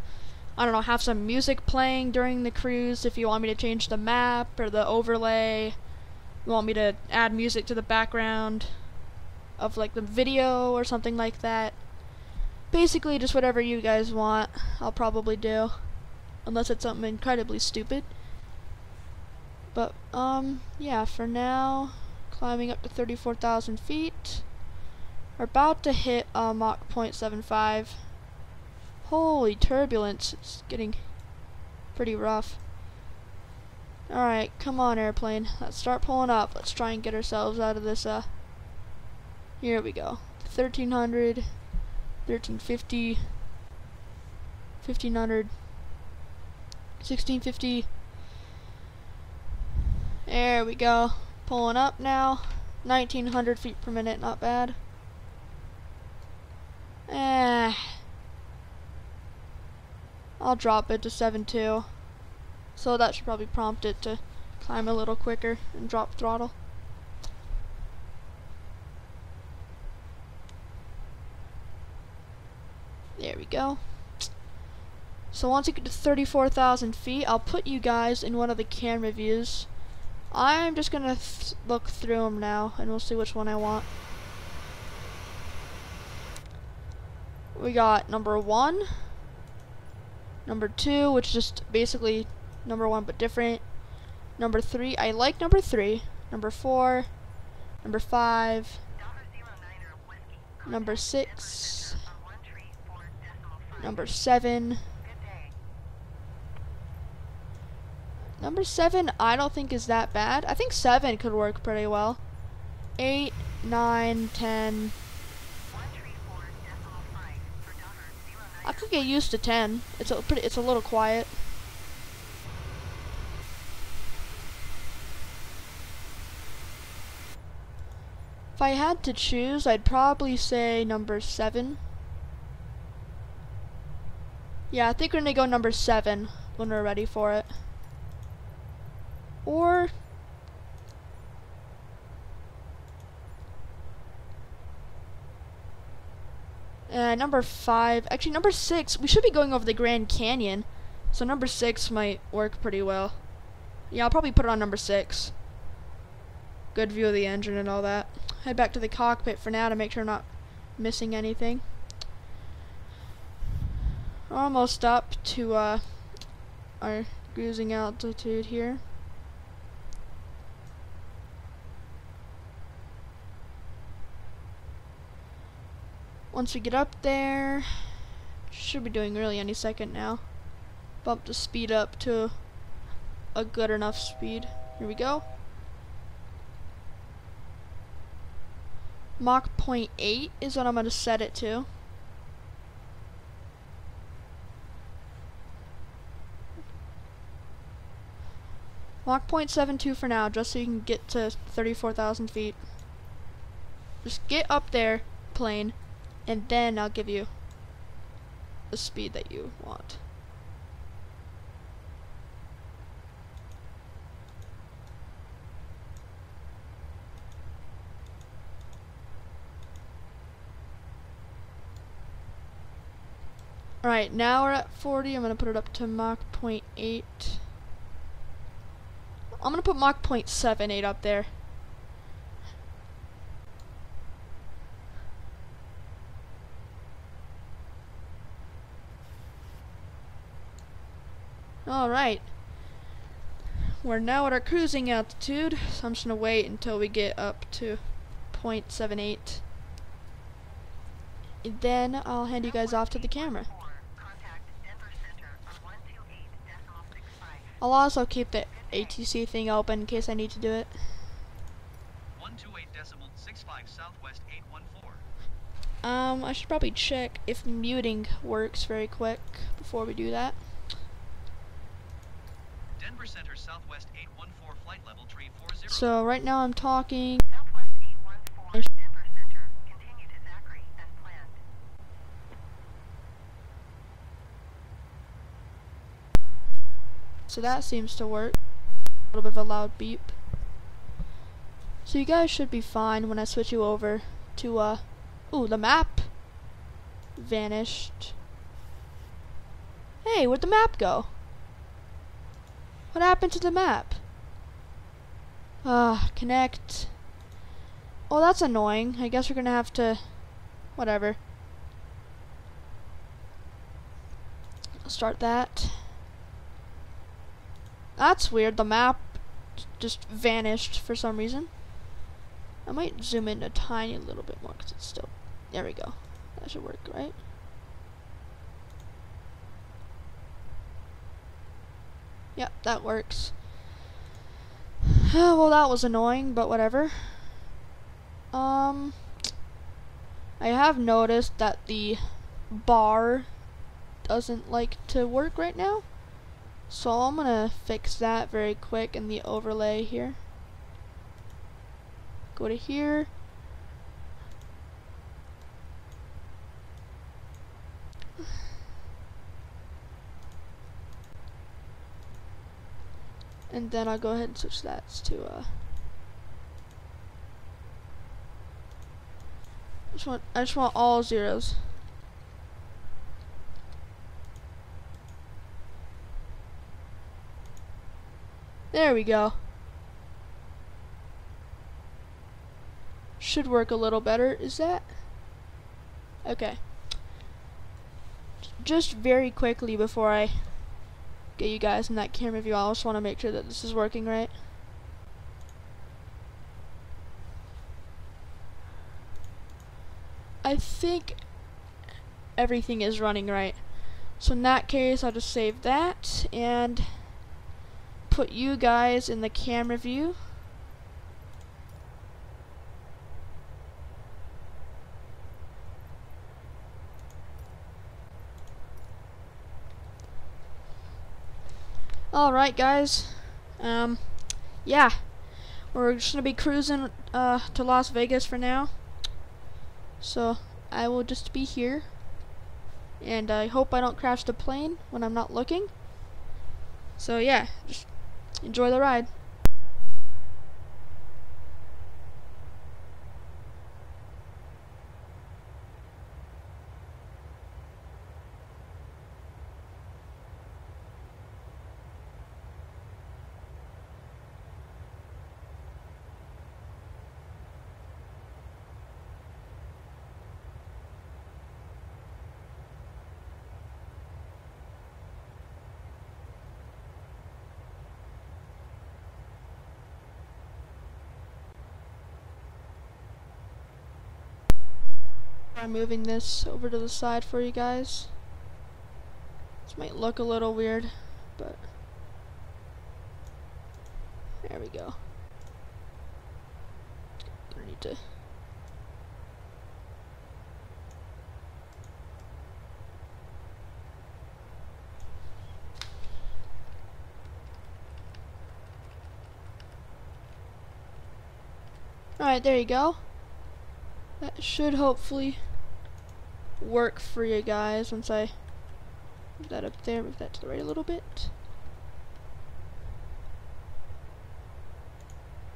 I don't know, have some music playing during the cruise, if you want me to change the map or the overlay, you want me to add music to the background of like the video or something like that. Basically just whatever you guys want, I'll probably do. Unless it's something incredibly stupid. But, yeah, for now, climbing up to 34,000 feet. We're about to hit Mach 0.75. Holy turbulence, it's getting pretty rough. Alright, come on airplane, let's start pulling up. Let's try and get ourselves out of this, here we go. 1300, 1350, 1500, 1650. There we go. Pulling up now. 1900 feet per minute, not bad. I'll drop it to 7.2. So that should probably prompt it to climb a little quicker and drop throttle. There we go. So once you get to 34,000 feet, I'll put you guys in one of the camera views. I'm just gonna look through them now, and we'll see which one I want. We got number 1, number 2, which is just basically number 1 but different. Number 3, I like number 3. Number 4, number 5, number 6, number 7. Number 7, I don't think is that bad. I think 7 could work pretty well. 8, 9, 10. I could get used to 10. It's a little quiet. If I had to choose, I'd probably say number 7. Yeah, I think we're gonna go number 7 when we're ready for it. Or number 5, actually number 6, we should be going over the Grand Canyon, so number 6 might work pretty well. Yeah, I'll probably put it on number 6. Good view of the engine and all that. Head back to the cockpit for now to make sure I'm not missing anything. Almost up to our cruising altitude here. Once we get up there, should be doing really any second now. Bump the speed up to a good enough speed. Here we go. Mach 0.8 is what I'm going to set it to. Mach 0.72 for now, just so you can get to 34,000 feet. Just get up there, plane, and then I'll give you the speed that you want. Alright, now we're at 40. I'm going to put it up to Mach 0.8. I'm going to put Mach 0.78 up there. Alright. We're now at our cruising altitude, so I'm just going to wait until we get up to 0.78. And then I'll hand you guys off to the camera. I'll also keep the ATC thing open in case I need to do it. 128.65 Southwest 814. I should probably check if muting works very quick before we do that. Denver Center Southwest 814 flight level 340. So right now I'm talking. Southwest 814, Denver Center. Continue to Zachary as planned. So that seems to work. A little bit of a loud beep. So you guys should be fine when I switch you over to ooh, the map vanished. Hey, where'd the map go? What happened to the map? Connect. Oh, that's annoying. I guess we're gonna have to whatever. I'll start that. That's weird. The map just vanished for some reason. I might zoom in a tiny little bit more because it's still. There we go. That should work, right? Yep, that works. Well, that was annoying, but whatever. I have noticed that the bar doesn't like to work right now. So I'm gonna fix that very quick in the overlay here. Go to here. And then I'll go ahead and switch that to I just want all zeros. There we go. Should work a little better. Is that? Okay. Just very quickly before I get you guys in that camera view, I also want to make sure that this is working right. I think everything is running right. So in that case, I'll just save that and put you guys in the camera view. Alright guys, yeah, we're just gonna be cruising to Las Vegas for now, so I will just be here, and I hope I don't crash the plane when I'm not looking. So yeah, just enjoy the ride. I'm moving this over to the side for you guys. This might look a little weird, but there we go. Gonna need to. Alright, there you go. That should hopefully work for you guys once I move that up there, move that to the right a little bit.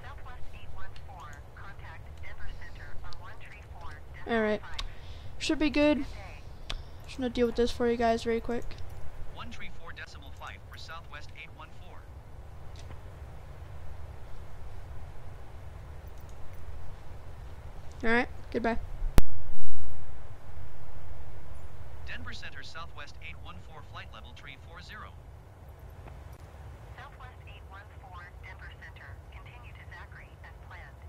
Southwest 814, contact Denver Center on 134. Alright, should be good. Just gonna deal with this for you guys very quick. 134.5 for Southwest 814. Alright, goodbye. Denver Center Southwest 814 flight level 340. Southwest 814, Denver Center. Continue to Zachary as planned.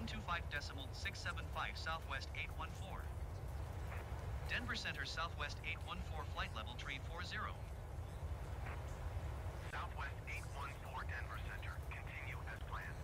125.675 Southwest 814. Denver Center Southwest 814 flight level tree 40. Southwest 814 Denver Center. Continue as planned.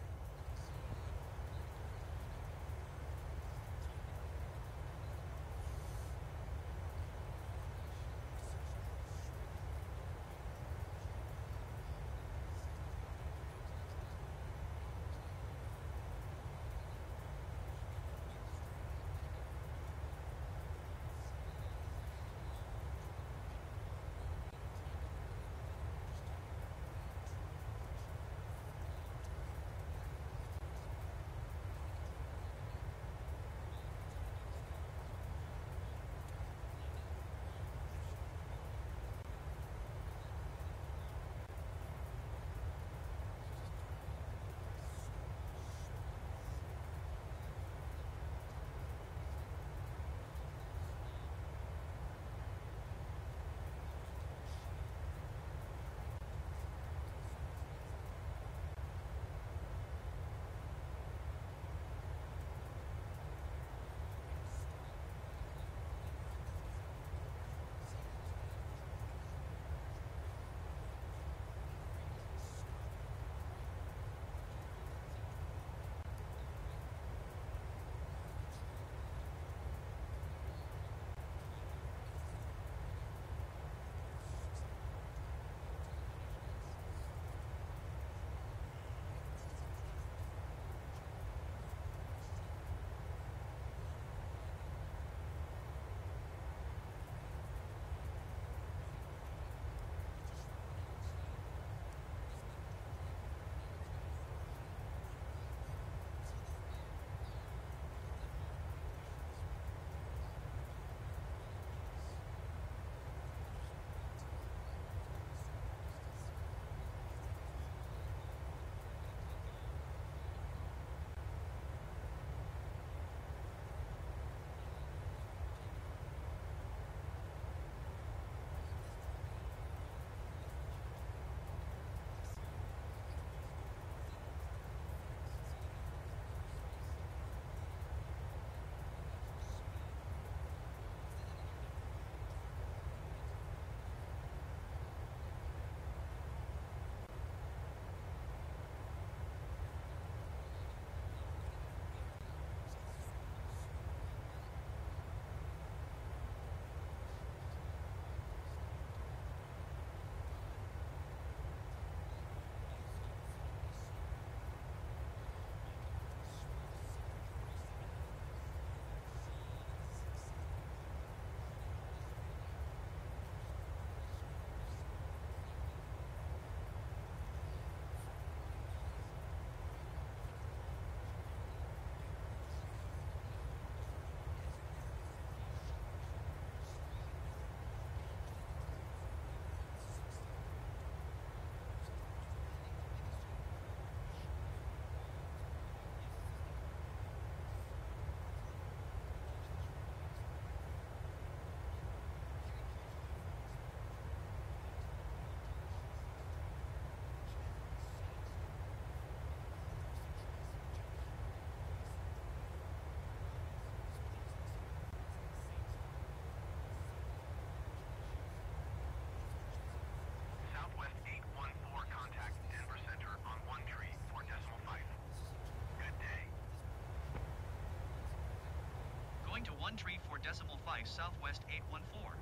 To 134.5 Southwest 814.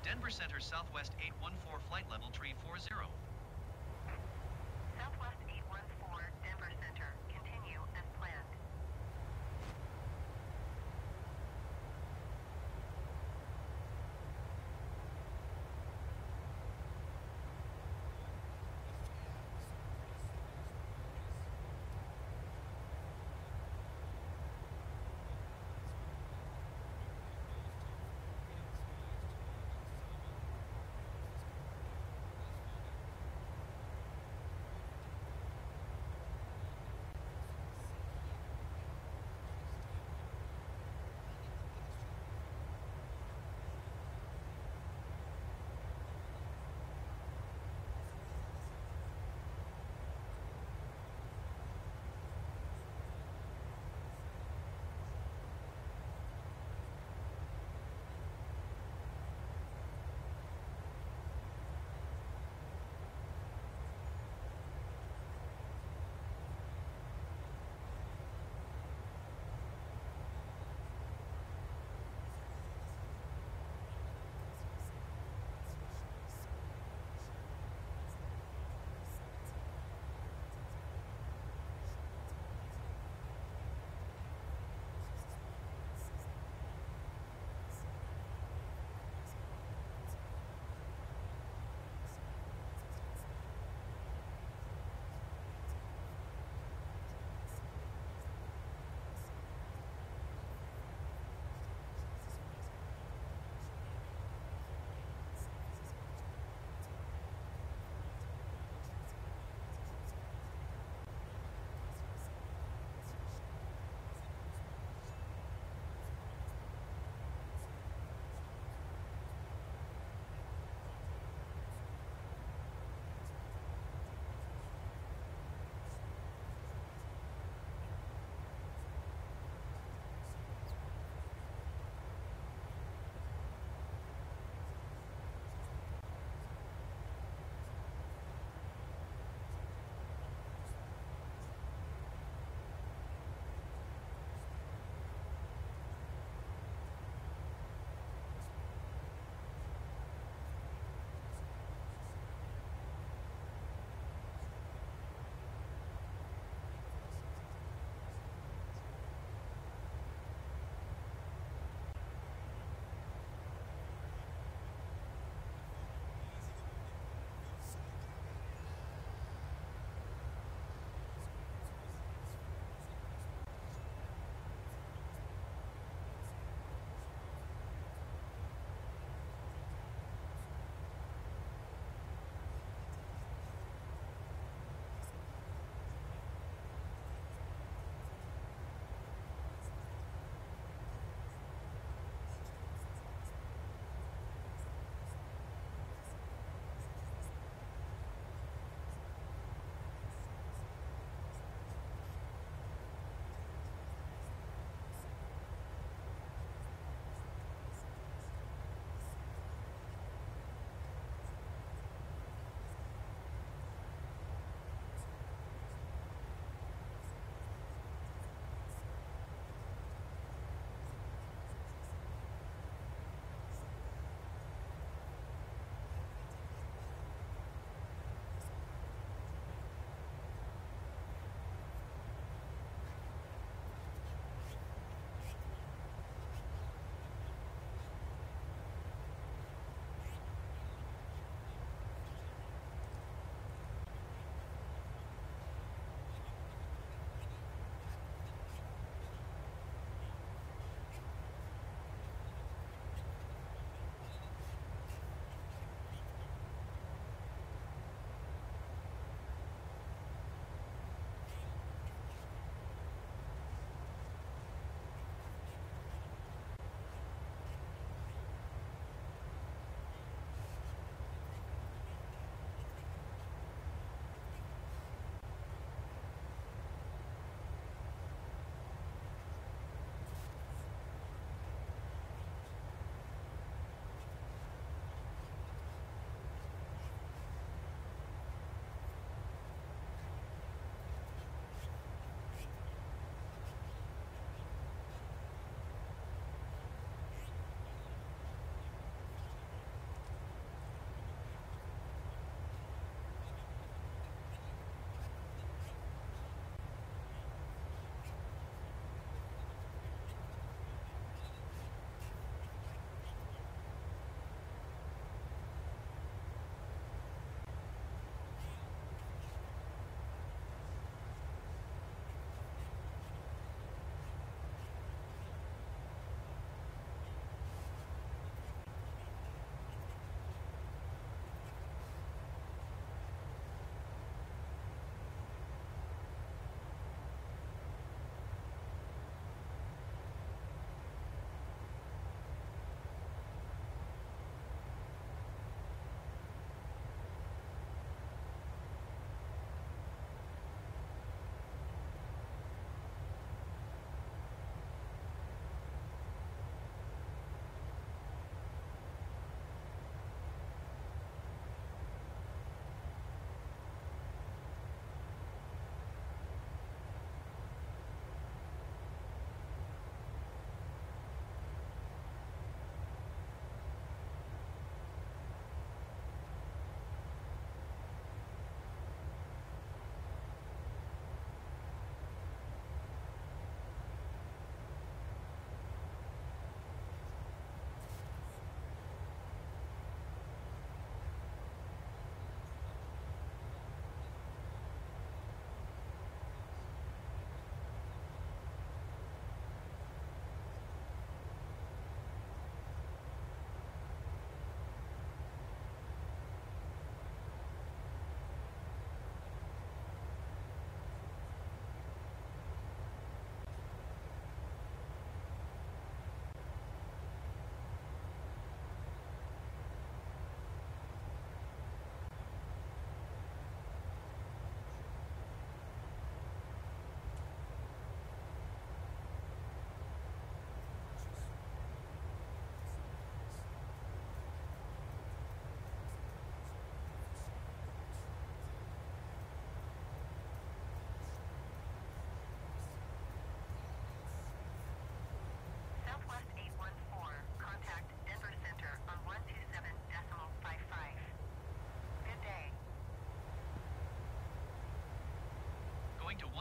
Denver Center Southwest 814 flight level tree 40. Southwest 814 Denver Center. Continue as planned.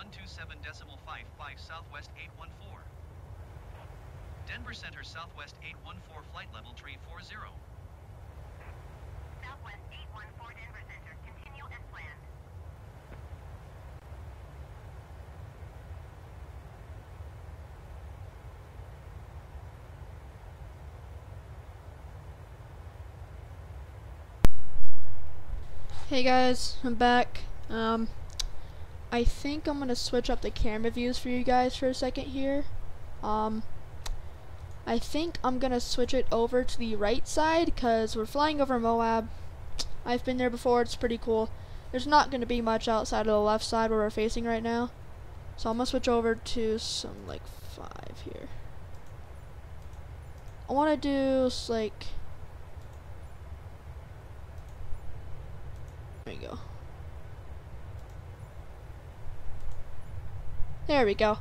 127.55 Southwest 814. Denver Center Southwest 814 flight level 340. Southwest 814 Denver Center. Continue as planned. Hey guys, I'm back. I think I'm gonna switch up the camera views for you guys for a second here. I think I'm gonna switch it over to the right side because we're flying over Moab. I've been there before, it's pretty cool. There's not gonna be much outside of the left side where we're facing right now. So I'm gonna switch over to some like 5 here. I wanna do like, there you go. There we go.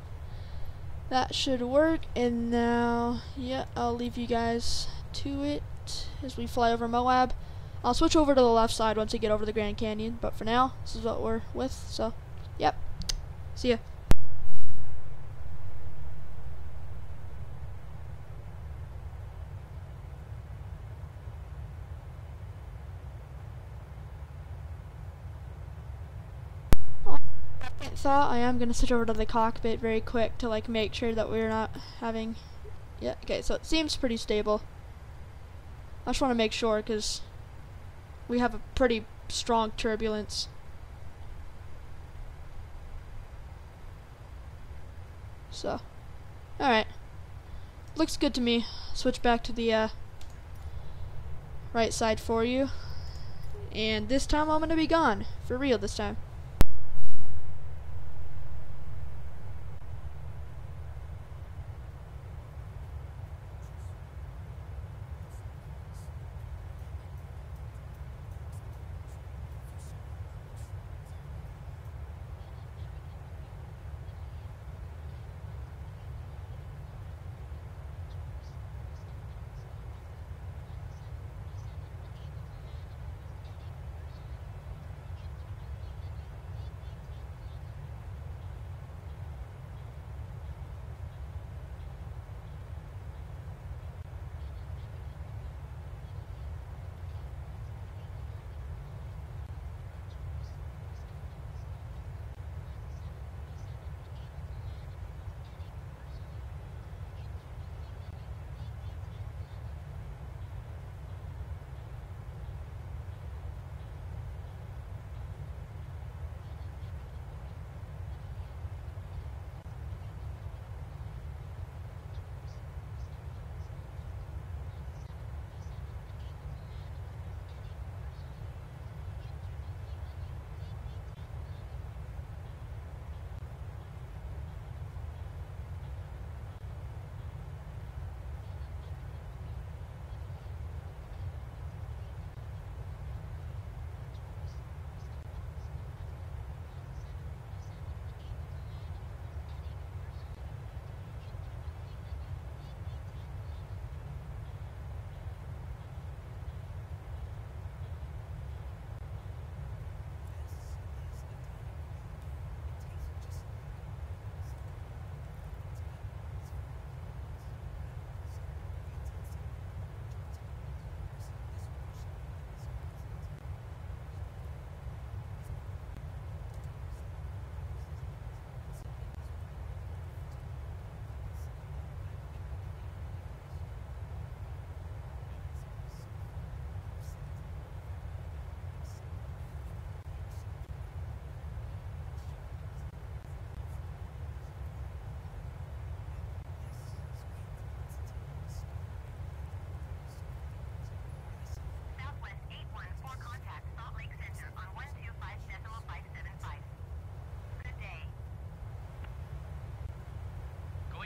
That should work, and now, yeah, I'll leave you guys to it as we fly over Moab. I'll switch over to the left side once we get over the Grand Canyon, but for now, this is what we're with, so, yep. See ya. Thought I am gonna switch over to the cockpit very quick to like make sure that we're not having, yeah, okay, so it seems pretty stable. I just want to make sure because we have a pretty strong turbulence. So, alright, looks good to me. Switch back to the right side for you, and this time I'm gonna be gone for real this time.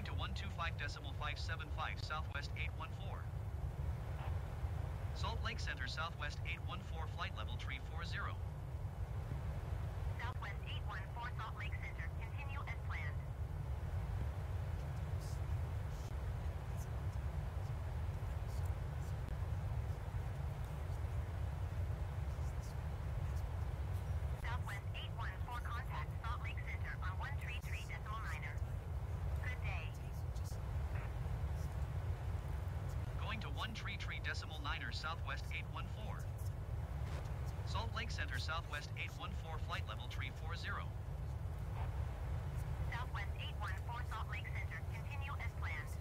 To 125.575 Southwest 814. Salt Lake Center Southwest 814 flight level 340. Southwest 814 Salt Lake Center. Continue as planned. Southwest 814 contact Salt Lake Center on 135. 133.9er Southwest 814. Salt Lake Center Southwest 814 flight level 340. Southwest 814 Salt Lake Center. Continue as planned.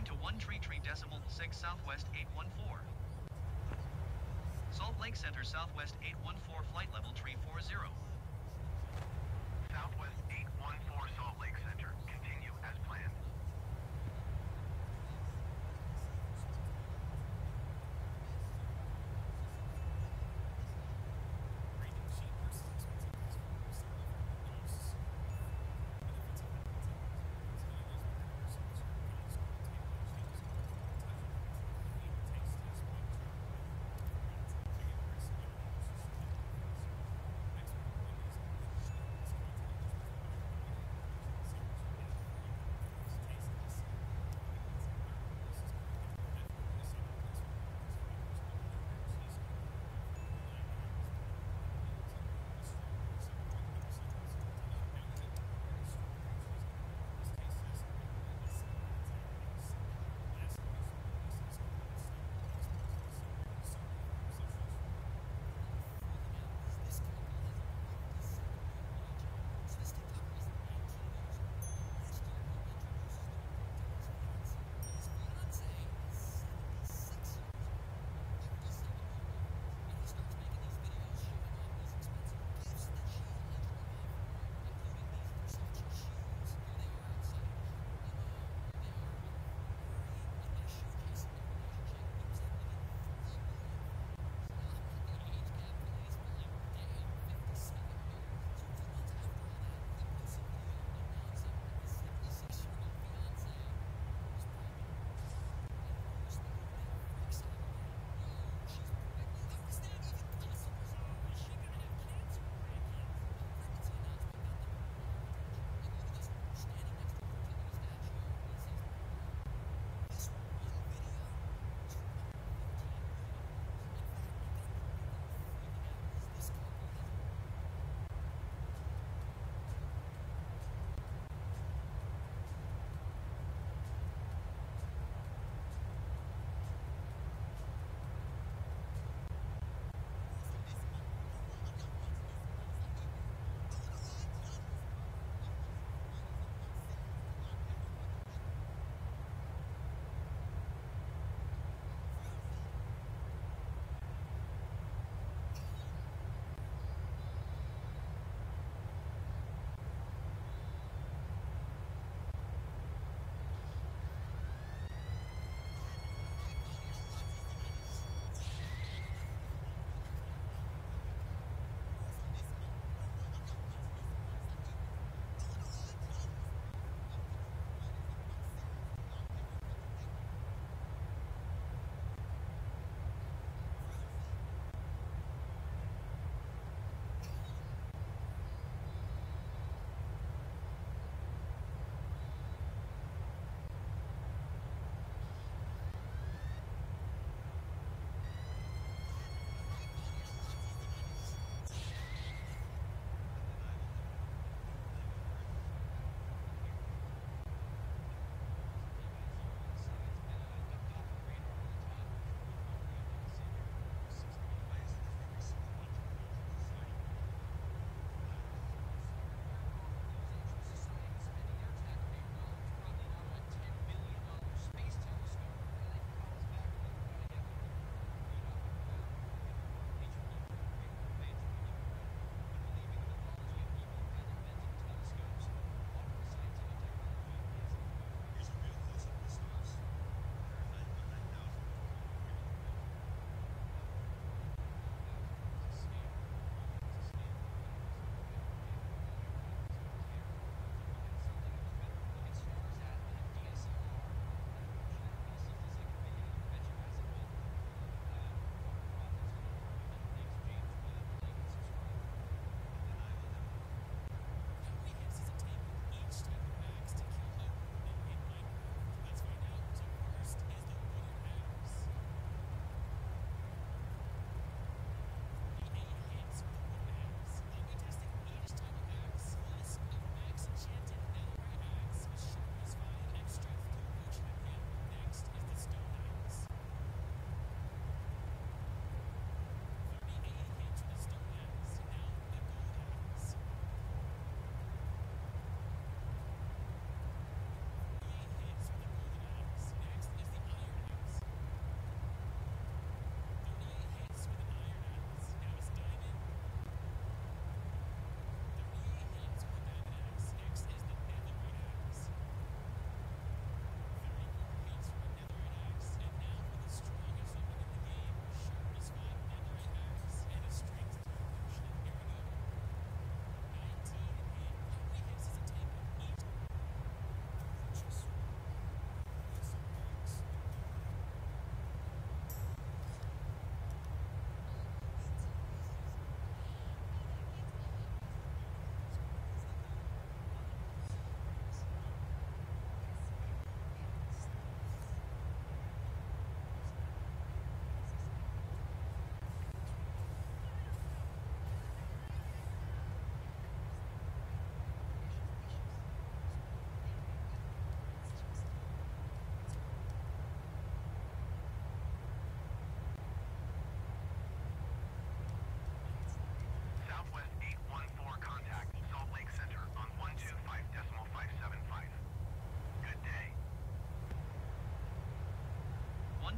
Going to 133.6 Southwest 814. Salt Lake Center Southwest 814 flight level 340. Southwest 814 Salt Lake Center. Continue as planned.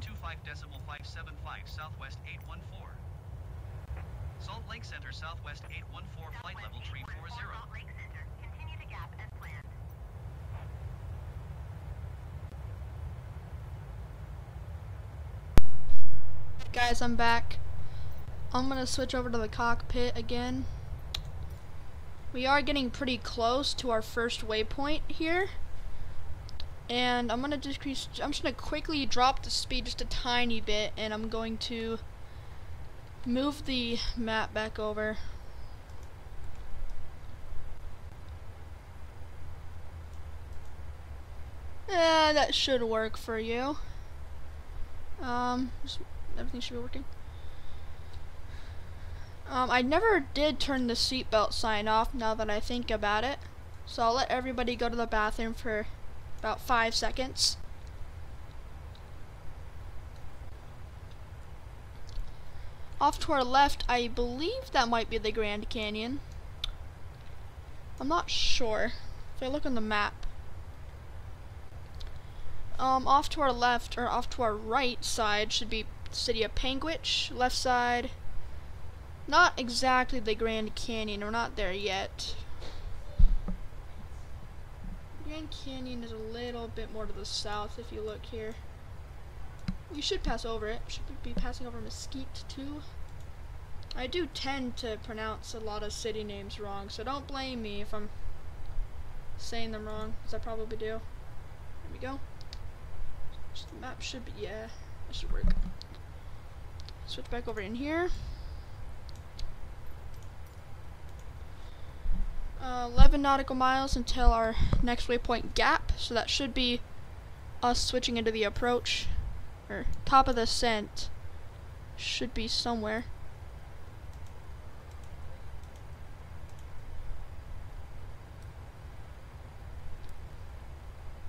125.575 Southwest 814. Salt Lake Center Southwest 814 flight level 340. Salt Lake Center, continue to gap as planned. Guys, I'm back. I'm gonna switch over to the cockpit again. We are getting pretty close to our first waypoint here. And I'm just gonna quickly drop the speed just a tiny bit, and I'm going to move the map back over. That should work for you. Everything should be working. I never did turn the seatbelt sign off now that I think about it. So I'll let everybody go to the bathroom for about 5 seconds. Off to our left, I believe that might be the Grand Canyon. I'm not sure. If I look on the map. Off to our left, or off to our right side, should be the city of Panguitch. Left side, not exactly the Grand Canyon. We're not there yet. Grand Canyon is a little bit more to the south if you look here. We should pass over it. Should we be passing over Mesquite too? I do tend to pronounce a lot of city names wrong, so don't blame me if I'm saying them wrong, because I probably do. There we go. The map should be, yeah, that should work. Switch back over in here. 11 nautical miles until our next waypoint gap, so that should be us switching into the approach, or top of the ascent should be somewhere.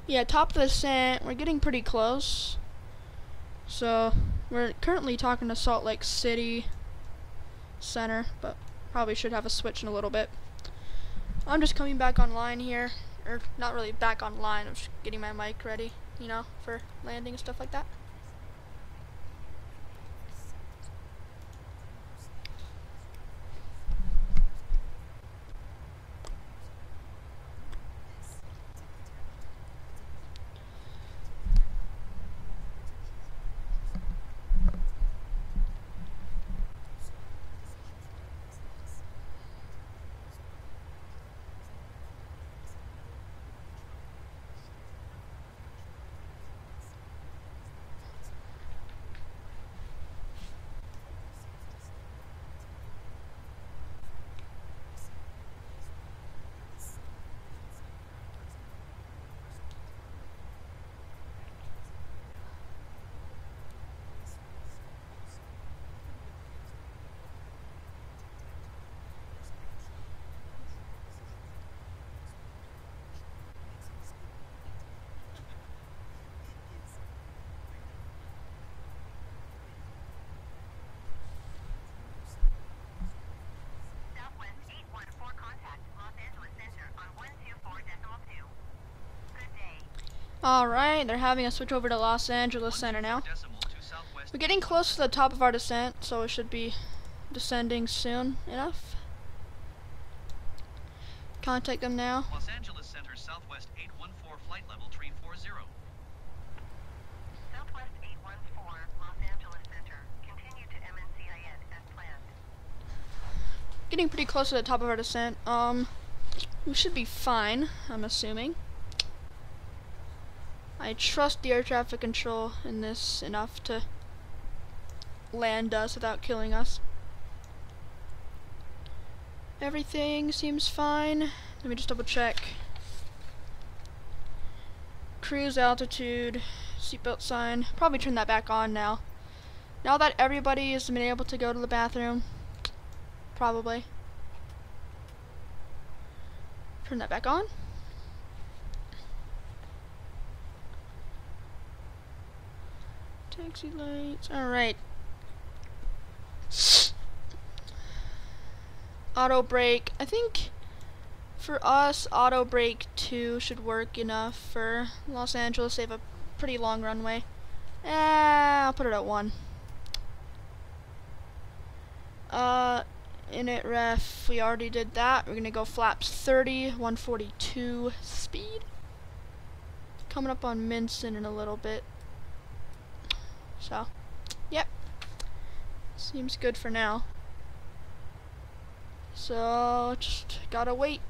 Yeah, top of the ascent, we're getting pretty close. So, we're currently talking to Salt Lake City Center, but probably should have a switch in a little bit. I'm just coming back online here, or not really back online, I'm just getting my mic ready, you know, for landing and stuff like that. Alright, they're having us switch over to Los Angeles Center now. We're getting close to the top of our descent, so we should be descending soon enough. Contact them now. Los Angeles Center Southwest 814 flight level 340. Southwest 814, Los Angeles Center. Continue to MNCIN as planned. Getting pretty close to the top of our descent. We should be fine, I'm assuming. I trust the air traffic control in this enough to land us without killing us. Everything seems fine. Let me just double check. Cruise altitude, seatbelt sign. Probably turn that back on now. Now that everybody has been able to go to the bathroom, probably. Turn that back on. Taxi lights. Alright. Auto brake. I think for us, auto brake 2 should work enough for Los Angeles. They have a pretty long runway. I'll put it at 1. Init ref, we already did that. We're gonna go flaps 30, 142 speed. Coming up on Minson in a little bit. So, yep. Seems good for now. So, just gotta wait.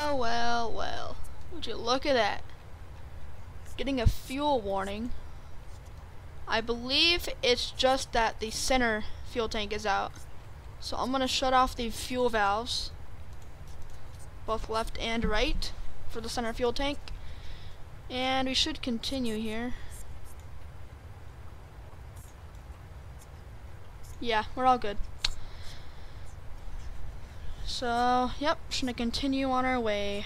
Well, well, well. Would you look at that? Getting a fuel warning. I believe it's just that the center fuel tank is out. So I'm gonna shut off the fuel valves, both left and right, for the center fuel tank. And we should continue here. Yeah, we're all good. So, yep, just gonna continue on our way.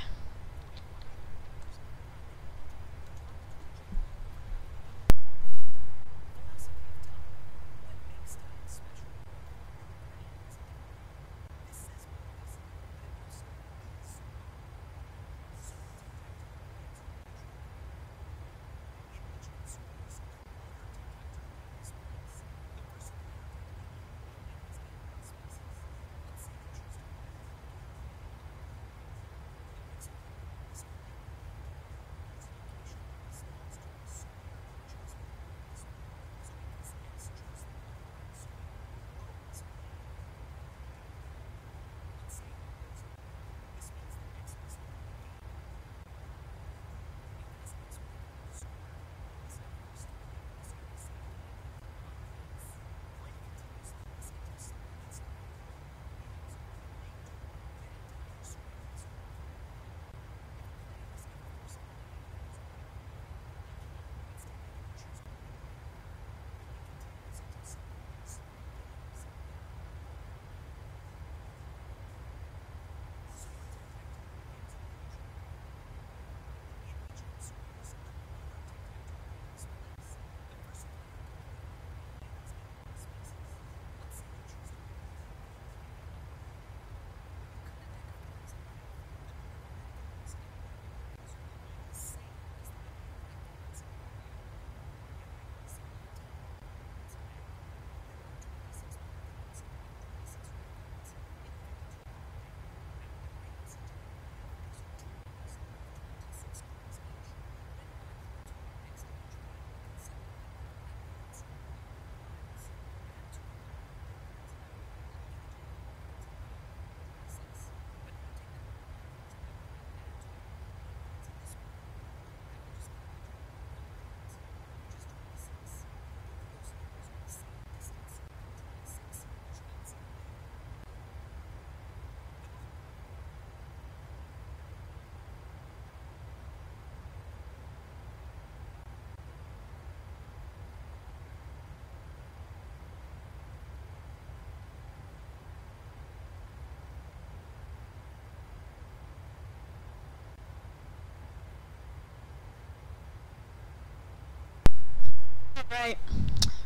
Right.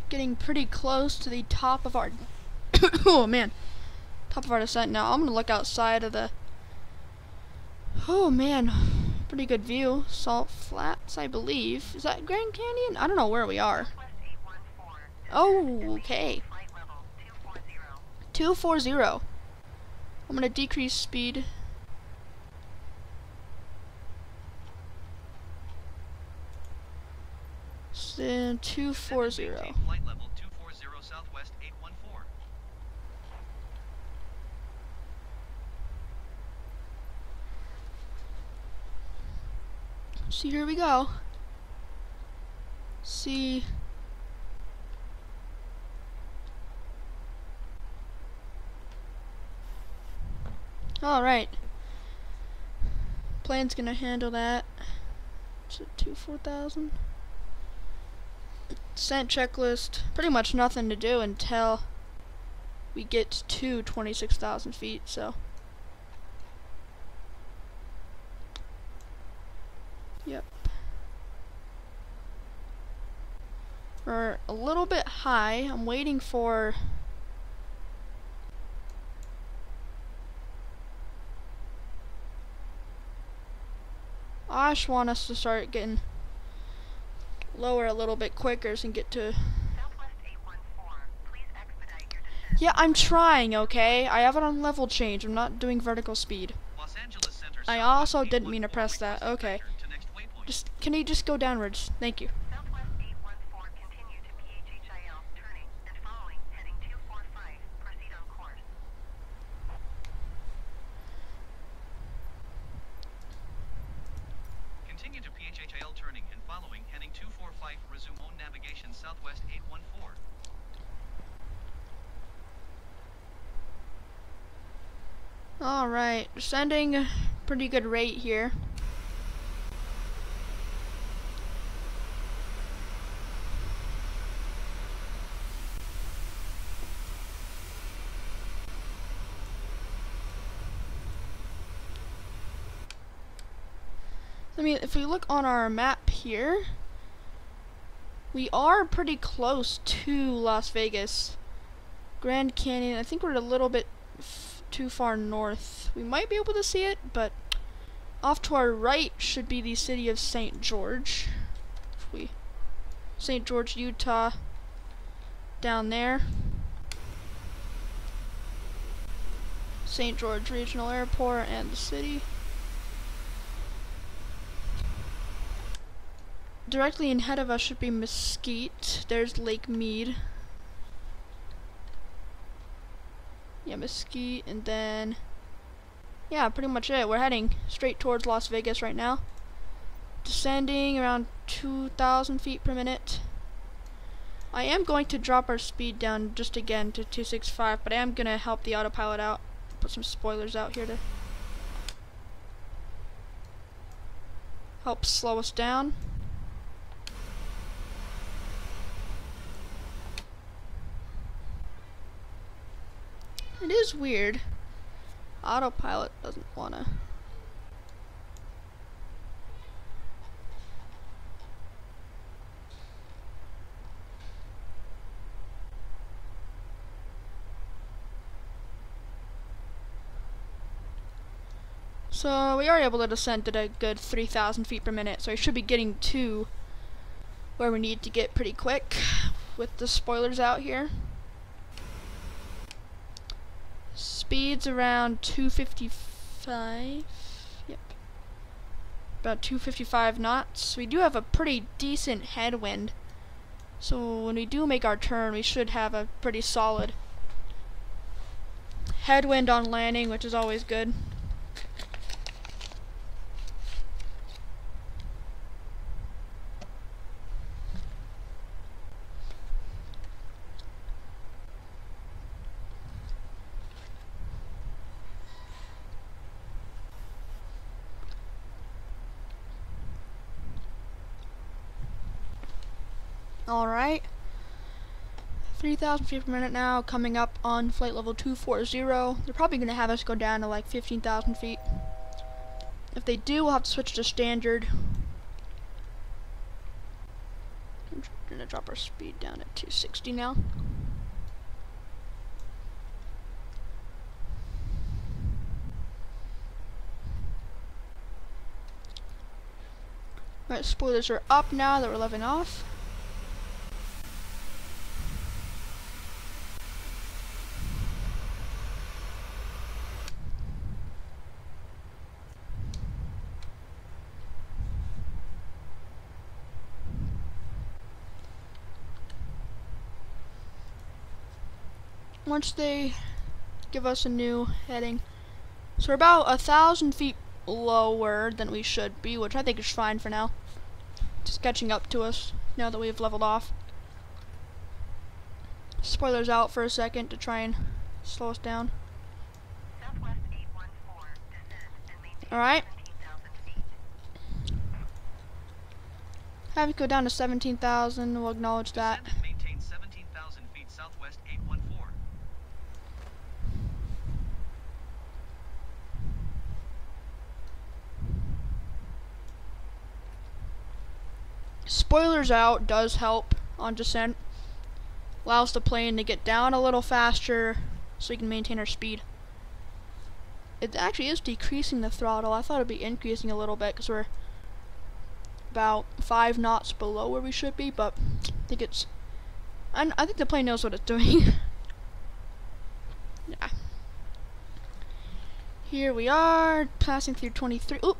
Getting pretty close to the top of our oh man. Top of our descent now. I'm gonna look outside of the oh man. Pretty good view. Salt Flats, I believe. Is that Grand Canyon? I don't know where we are. Oh, okay. 240. I'm gonna decrease speed. So 240. Flight level 240 Southwest 814. See, here we go. See. Alright. Plane's gonna handle that. Is it 4,000? Descent checklist. Pretty much nothing to do until we get to 26,000 feet, so. Yep. We're a little bit high. I'm waiting for I just want us to start getting lower a little bit quicker so we can get to Southwest 814, please expedite your descent. Yeah, I'm trying, okay? I have it on level change. I'm not doing vertical speed. Los Angeles Center. I Southwest also didn't mean to 814, press that. requesting Okay. vector to next waypoint. Can you just go downwards? Thank you. Southwest 814, continue to PHHIL, turning, and following, heading 245, proceed on course. Continue to PHHIL turning and following, heading 245, resume own navigation Southwest 814. Alright, descending pretty good rate here. I mean, if we look on our map here, we are pretty close to Las Vegas. Grand Canyon, I think we're a little bit too far north. We might be able to see it, but off to our right should be the city of St. George. St. George, Utah, down there. St. George Regional Airport and the city. Directly ahead of us should be Mesquite. There's Lake Mead. Yeah, Mesquite, and then yeah, pretty much it. We're heading straight towards Las Vegas right now. Descending around 2,000 feet per minute. I am going to drop our speed down just again to 265, but I am gonna help the autopilot out. Put some spoilers out here to help slow us down. It is weird. Autopilot doesn't wanna. So we are able to descend at a good 3,000 feet per minute, so we should be getting to where we need to get pretty quick with the spoilers out here. Speed's around 255. Yep. About 255 knots. We do have a pretty decent headwind. So when we do make our turn, we should have a pretty solid headwind on landing, which is always good. Alright, 3,000 feet per minute now, coming up on flight level 240. They're probably going to have us go down to like 15,000 feet. If they do, we'll have to switch to standard. gonna drop our speed down at 260 now. Alright, spoilers are up now that we're leveling off. Once they give us a new heading, so we're about 1,000 feet lower than we should be, which I think is fine for now. Just catching up to us now that we've leveled off. Spoilers out for a second to try and slow us down. Southwest 814, descend and maintain Alright. 17,000 feet. Have it go down to 17,000, we'll acknowledge that. Descend and maintain 17,000 feet southwest 814. Spoilers out does help on descent. Allows the plane to get down a little faster so we can maintain our speed. It actually is decreasing the throttle. I thought it'd be increasing a little bit because we're about 5 knots below where we should be, but I think the plane knows what it's doing. Yeah. Here we are, passing through 23. Oop!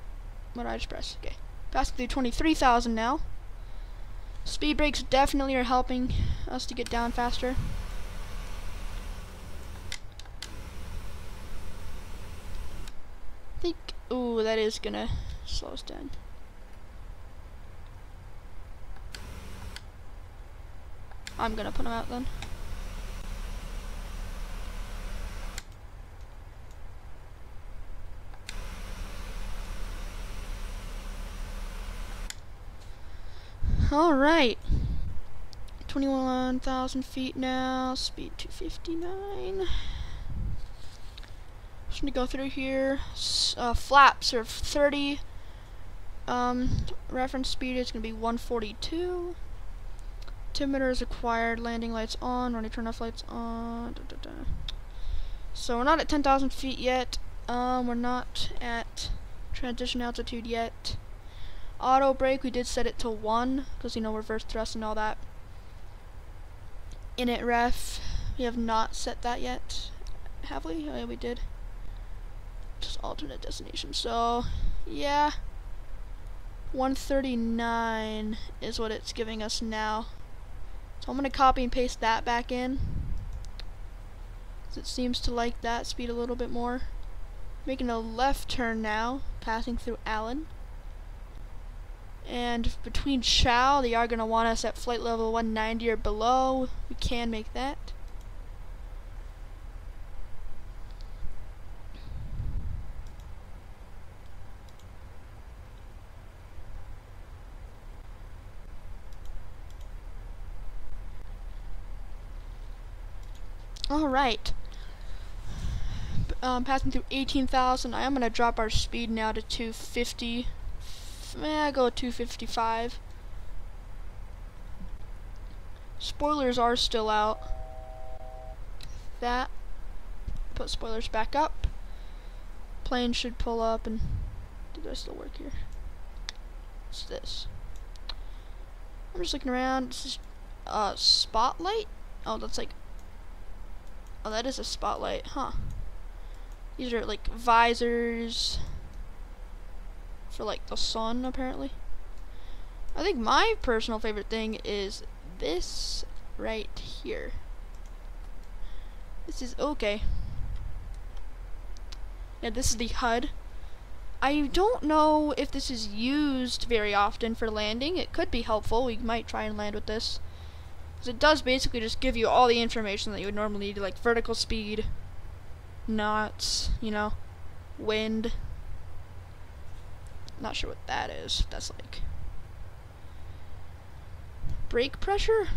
What did I just press? Okay. Passing through 23,000 now. Speed brakes definitely are helping us to get down faster. I think, ooh, that is gonna slow us down. I'm gonna put them out then. Alright. 21,000 feet now, speed 259. Just gonna go through here. Flaps are 30. Reference speed is gonna be 142. Altimeter is required. Landing lights on. Running turn off lights on. So we're not at 10,000 feet yet. We're not at transition altitude yet. Auto brake, we did set it to 1 because, you know, reverse thrust and all that. Init ref, we have not set that yet, have we? Oh yeah, we did. Just alternate destination. So yeah, 139 is what it's giving us now. So I'm gonna copy and paste that back in, 'cause it seems to like that speed a little bit more. Making a left turn now, passing through Allen. And between Chow, they are going to want us at flight level 190 or below. We can make that. Alright. Passing through 18,000, I am going to drop our speed now to 250. I go 255. Spoilers are still out. That. Put spoilers back up. Plane should pull up and... Did I still work here? What's this? I'm just looking around. This is spotlight? Oh, that's like... Oh, that is a spotlight, huh? These are like visors for like the sun, apparently. I think my personal favorite thing is this right here. This is okay. Yeah, this is the HUD. I don't know if this is used very often for landing. It could be helpful. We might try and land with this, because it does basically just give you all the information that you would normally need, like vertical speed, knots, you know, wind. Not sure what that is. That's like brake pressure?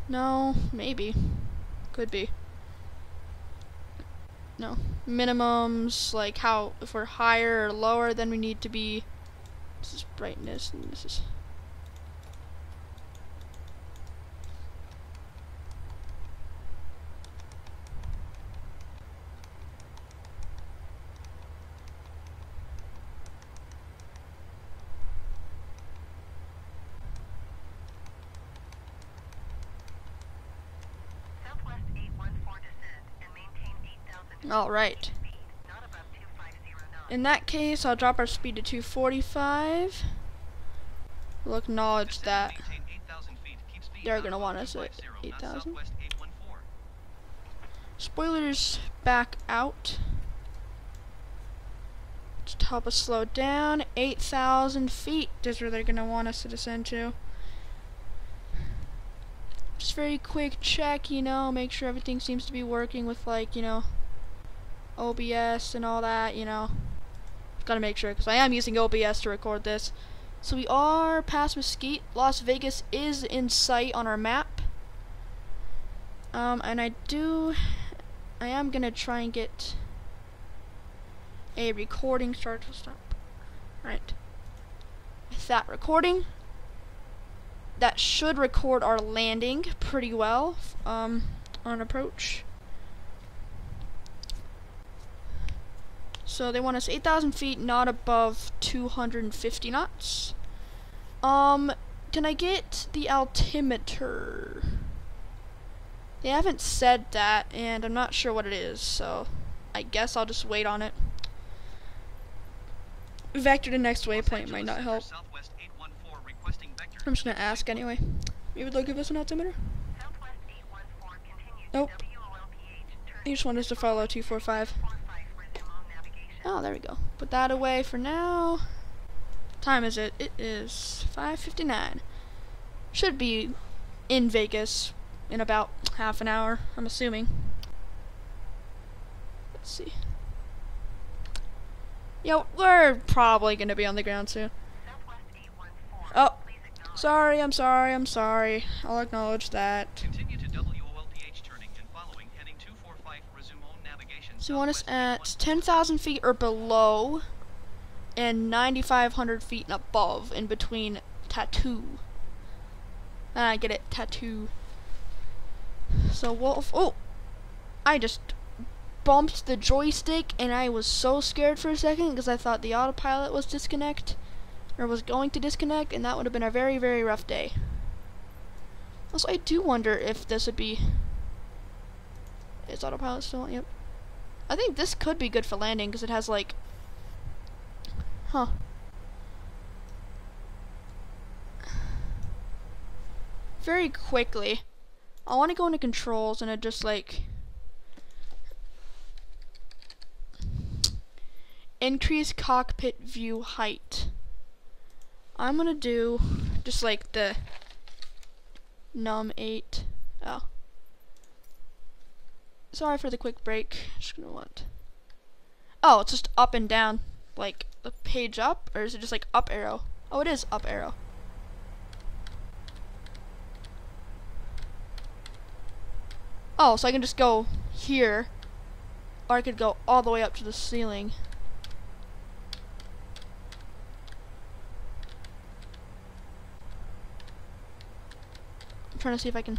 No, maybe. Could be. No. Minimums, like how, if we're higher or lower than we need to be. This is brightness, and this is... Alright. Speed, not above 250 knots. In that case, I'll drop our speed to 245. We'll acknowledge Descend that. and maintain 8,000 feet. Keep speed They're out gonna of want us at 250, not 8,000. Southwest 814. Spoilers back out. Just help us slow down. 8,000 feet is where they're gonna want us to descend to. Just very quick check, you know, make sure everything seems to be working with, like, you know, OBS and all that, you know. Gotta make sure, because I am using OBS to record this. So we are past Mesquite. Las Vegas is in sight on our map. And I am gonna try and get a recording start to stop. Right. With that recording, that should record our landing pretty well on approach. So they want us 8,000 feet, not above 250 knots. Can I get the altimeter? They haven't said that, and I'm not sure what it is, so I guess I'll just wait on it. Vector to next waypoint might not help. Southwest 814 requesting vector. I'm just gonna ask anyway. Maybe they'll give us an altimeter? Southwest 814 continues Nope. WOLPH. They just want us to follow 245. 45, resume on navigation. Oh, there we go. Put that away for now. Time is it? It is 5:59. Should be in Vegas in about half an hour, I'm assuming. Let's see. Yeah, we're probably gonna be on the ground soon. Southwest 814. Oh, Please acknowledge. sorry, I'm sorry. I'll acknowledge that. Continue to WOLPH turning and following heading 245 resume on navigation. So you want us Southwest at 10,000 feet or below, and 9,500 feet and above, in between tattoo. I get it, tattoo. So we'll, oh, I just bumped the joystick, and I was so scared for a second because I thought the autopilot was was going to disconnect, and that would have been a very, very rough day. Also, I do wonder if this would be, is autopilot still on? Yep. I think this could be good for landing because it has like, very quickly, I want to go into controls and it just like increase cockpit view height. I'm gonna do just like the num 8. Oh, sorry for the quick break. Just gonna want, oh, it's just up and down, like the page up, or is it just like up arrow? Oh, it is up arrow. Oh, so I can just go here, or I could go all the way up to the ceiling. I'm trying to see if I can.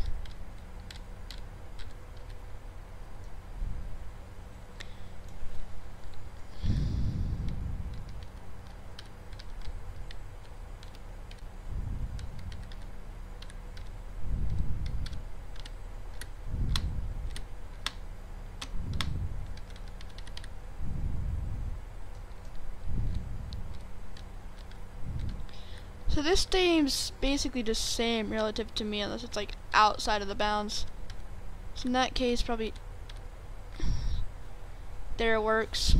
So this seems basically the same relative to me, unless it's like outside of the bounds. So in that case, probably there it works.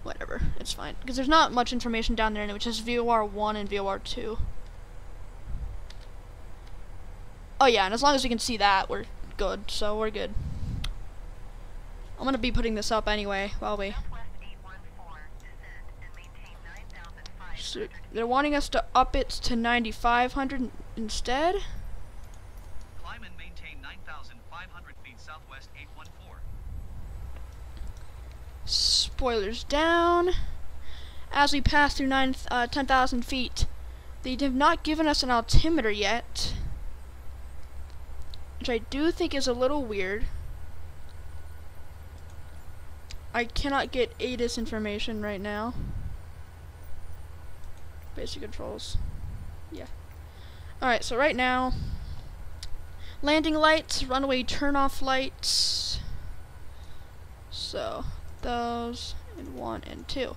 Whatever, it's fine. Because there's not much information down there anyway, which is VOR 1 and VOR 2. Oh yeah, and as long as we can see that, we're good, so we're good. I'm gonna be putting this up anyway while we. Southwest 814, descend and maintain 9,500. So they're wanting us to up it to 9,500 instead. Climb and maintain 9,500 feet southwest 814. Spoilers down. As we pass through 10,000 feet, they have not given us an altimeter yet, which I do think is a little weird. I cannot get ATIS information right now. Basic controls. Yeah. Alright, so right now, landing lights, runway turn-off lights. So, those, and 1 and 2.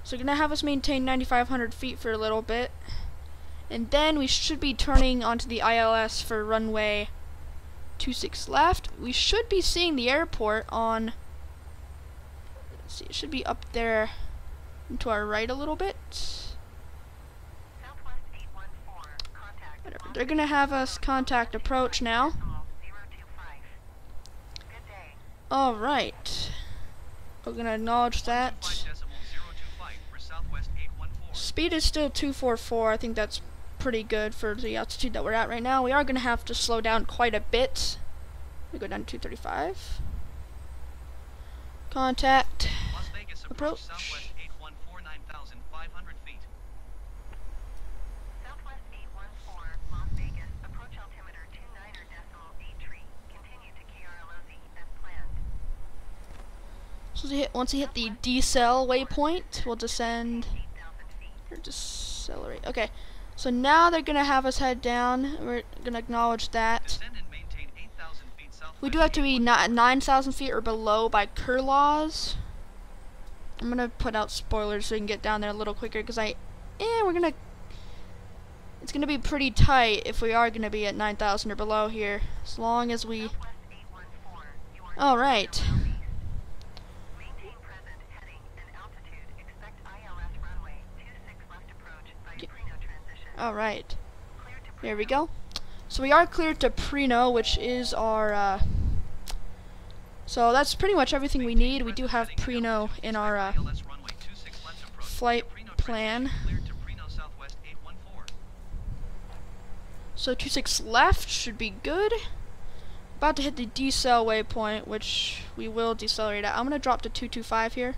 So gonna have us maintain 9,500 feet for a little bit. And then we should be turning onto the ILS for runway 26 left. We should be seeing the airport on, let's see, it should be up there and to our right a little bit. Southwest 814, contact. Whatever. They're gonna have us contact approach now. 025. Good day. Alright. We're gonna acknowledge that. 125.025 for Southwest 814. Speed is still 244. I think that's pretty good for the altitude that we're at right now. We are going to have to slow down quite a bit. We go down to 235. Contact. Las Vegas Approach. Southwest 814, 9,500 feet. Southwest 814, Las Vegas, approach altimeter 29.83. Continue to KRLOZ as planned. So once we hit the decel waypoint, we'll descend 8,000 feet. or decelerate. Okay. So now they're going to have us head down. We're going to acknowledge that. Descend and maintain 8,000 feet southwest. We do have to be 9,000 feet or below by Kerr laws. I'm going to put out spoilers so we can get down there a little quicker because it's going to be pretty tight if we are going to be at 9,000 or below here. As long as we... Southwest 814, you are Alright. southeast. Maintain present heading and altitude. Expect ILS runway 26 left approach by Prino transition. Alright. Clear to There we Prino. go. So we are cleared to Prino, which is our... so that's pretty much everything we need. We do have Prino in our ILS runway 26 left approach. flight Prino plan. transition cleared to Prino Southwest 814. So 26 left should be good. About to hit the decel waypoint, which we will decelerate at. I'm going to drop to 225 here.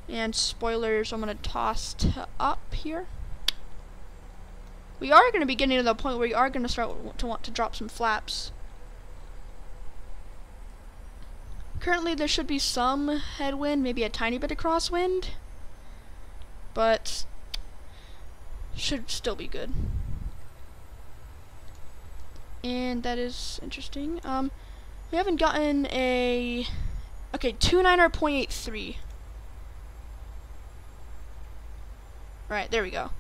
And spoilers I'm going to toss to up here. We are going to be getting to the point where we are going to start to want to drop some flaps. Currently there should be some headwind, maybe a tiny bit of crosswind. But should still be good. And that is interesting. We haven't gotten a... Okay, 29.83. Right, there we go.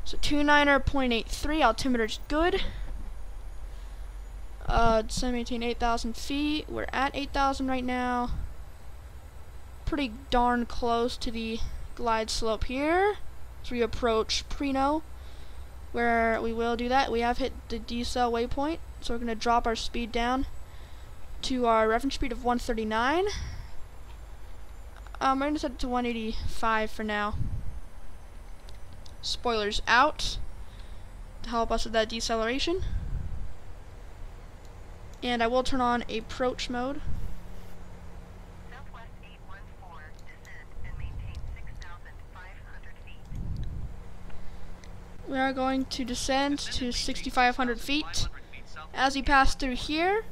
So 29.83, altimeter's good. Descend maintain 8,000 feet. We're at 8,000 right now. Pretty darn close to the glide slope here. As we approach Prino, where we will do that. We have hit the decel waypoint, so we're going to drop our speed down to our reference speed of 139. We're going to set it to 185 for now. Spoilers out to help us with that deceleration. And I will turn on approach mode. Southwest 814, descend and maintain 6,500 feet. We are going to descend to 6,500 feet. 500 feet south. As we pass through here,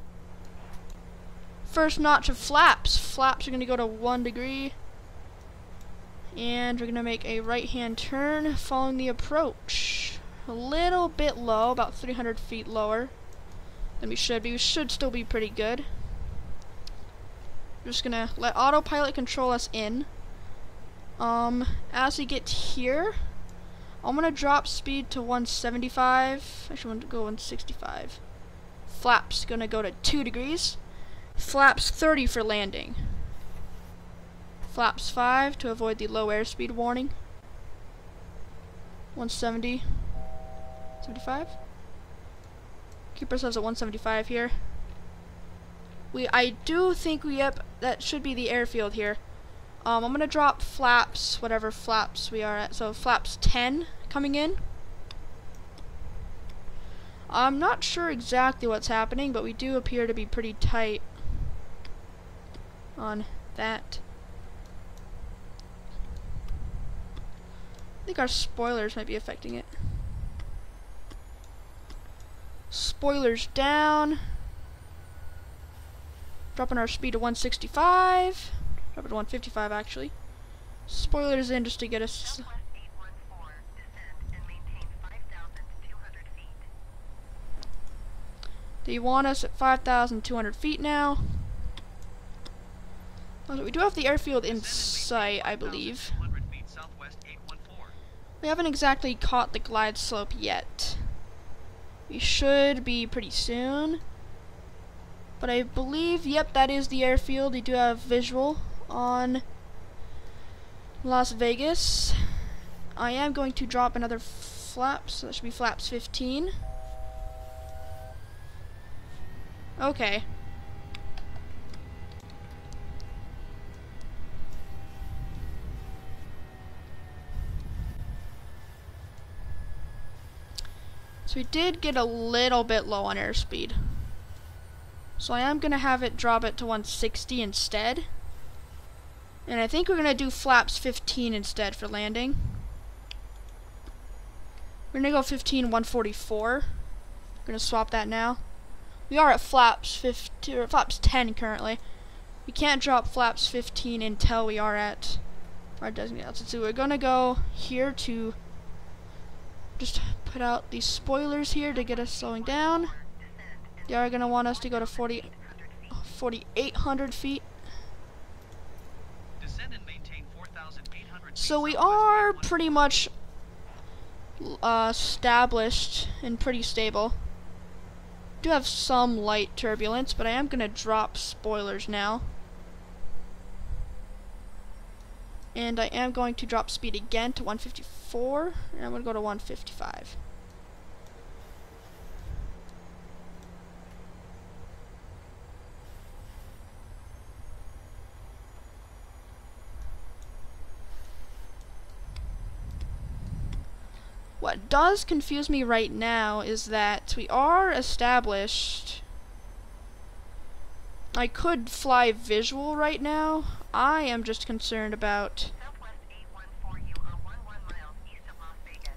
first notch of flaps. Flaps are going to go to 1 degree. And we're going to make a right-hand turn following the approach. A little bit low, about 300 feet lower than we should be. We should still be pretty good. We're just going to let autopilot control us in. As we get here, I'm going to drop speed to 175. Actually, I want to go 165. Flaps going to go to 2 degrees. Flaps 30 for landing. Flaps 5 to avoid the low airspeed warning. 170. 75. Keep ourselves at 175 here. I do think that should be the airfield here. I'm gonna drop flaps, whatever flaps we are at. So flaps 10 coming in. I'm not sure exactly what's happening, but we do appear to be pretty tight on that. I think our spoilers might be affecting it. Spoilers down. Dropping our speed to 165. Drop it to 155 actually. Spoilers in just to get us. Southwest They want us at 5,200 feet now. Also, we do have the airfield in sight, I believe. 200 feet southwest 814. We haven't exactly caught the glide slope yet. We should be pretty soon. But I believe, yep, that is the airfield. We do have visual on Las Vegas. I am going to drop another flap, so that should be flaps 15. Okay. So we did get a little bit low on airspeed. So I am going to have it drop it to 160 instead. And I think we're going to do flaps 15 instead for landing. We're going to go 15 144. We're going to swap that now. We are at flaps 15 or flaps 10 currently. We can't drop flaps 15 until we are at our designated altitude. So we're going to go here to just put out these spoilers here to get us slowing down. They are going to want us to go to 4,800 feet. Descend and maintain 4,800 feet So we southwest are 814. pretty much established and pretty stable. Do have some light turbulence, but I am going to drop spoilers now. And I am going to drop speed again to 154, and I'm going to go to 155. What does confuse me right now is that we are established. I could fly visual right now. I am just concerned about Southwest 814, you are 11 miles east of Las Vegas.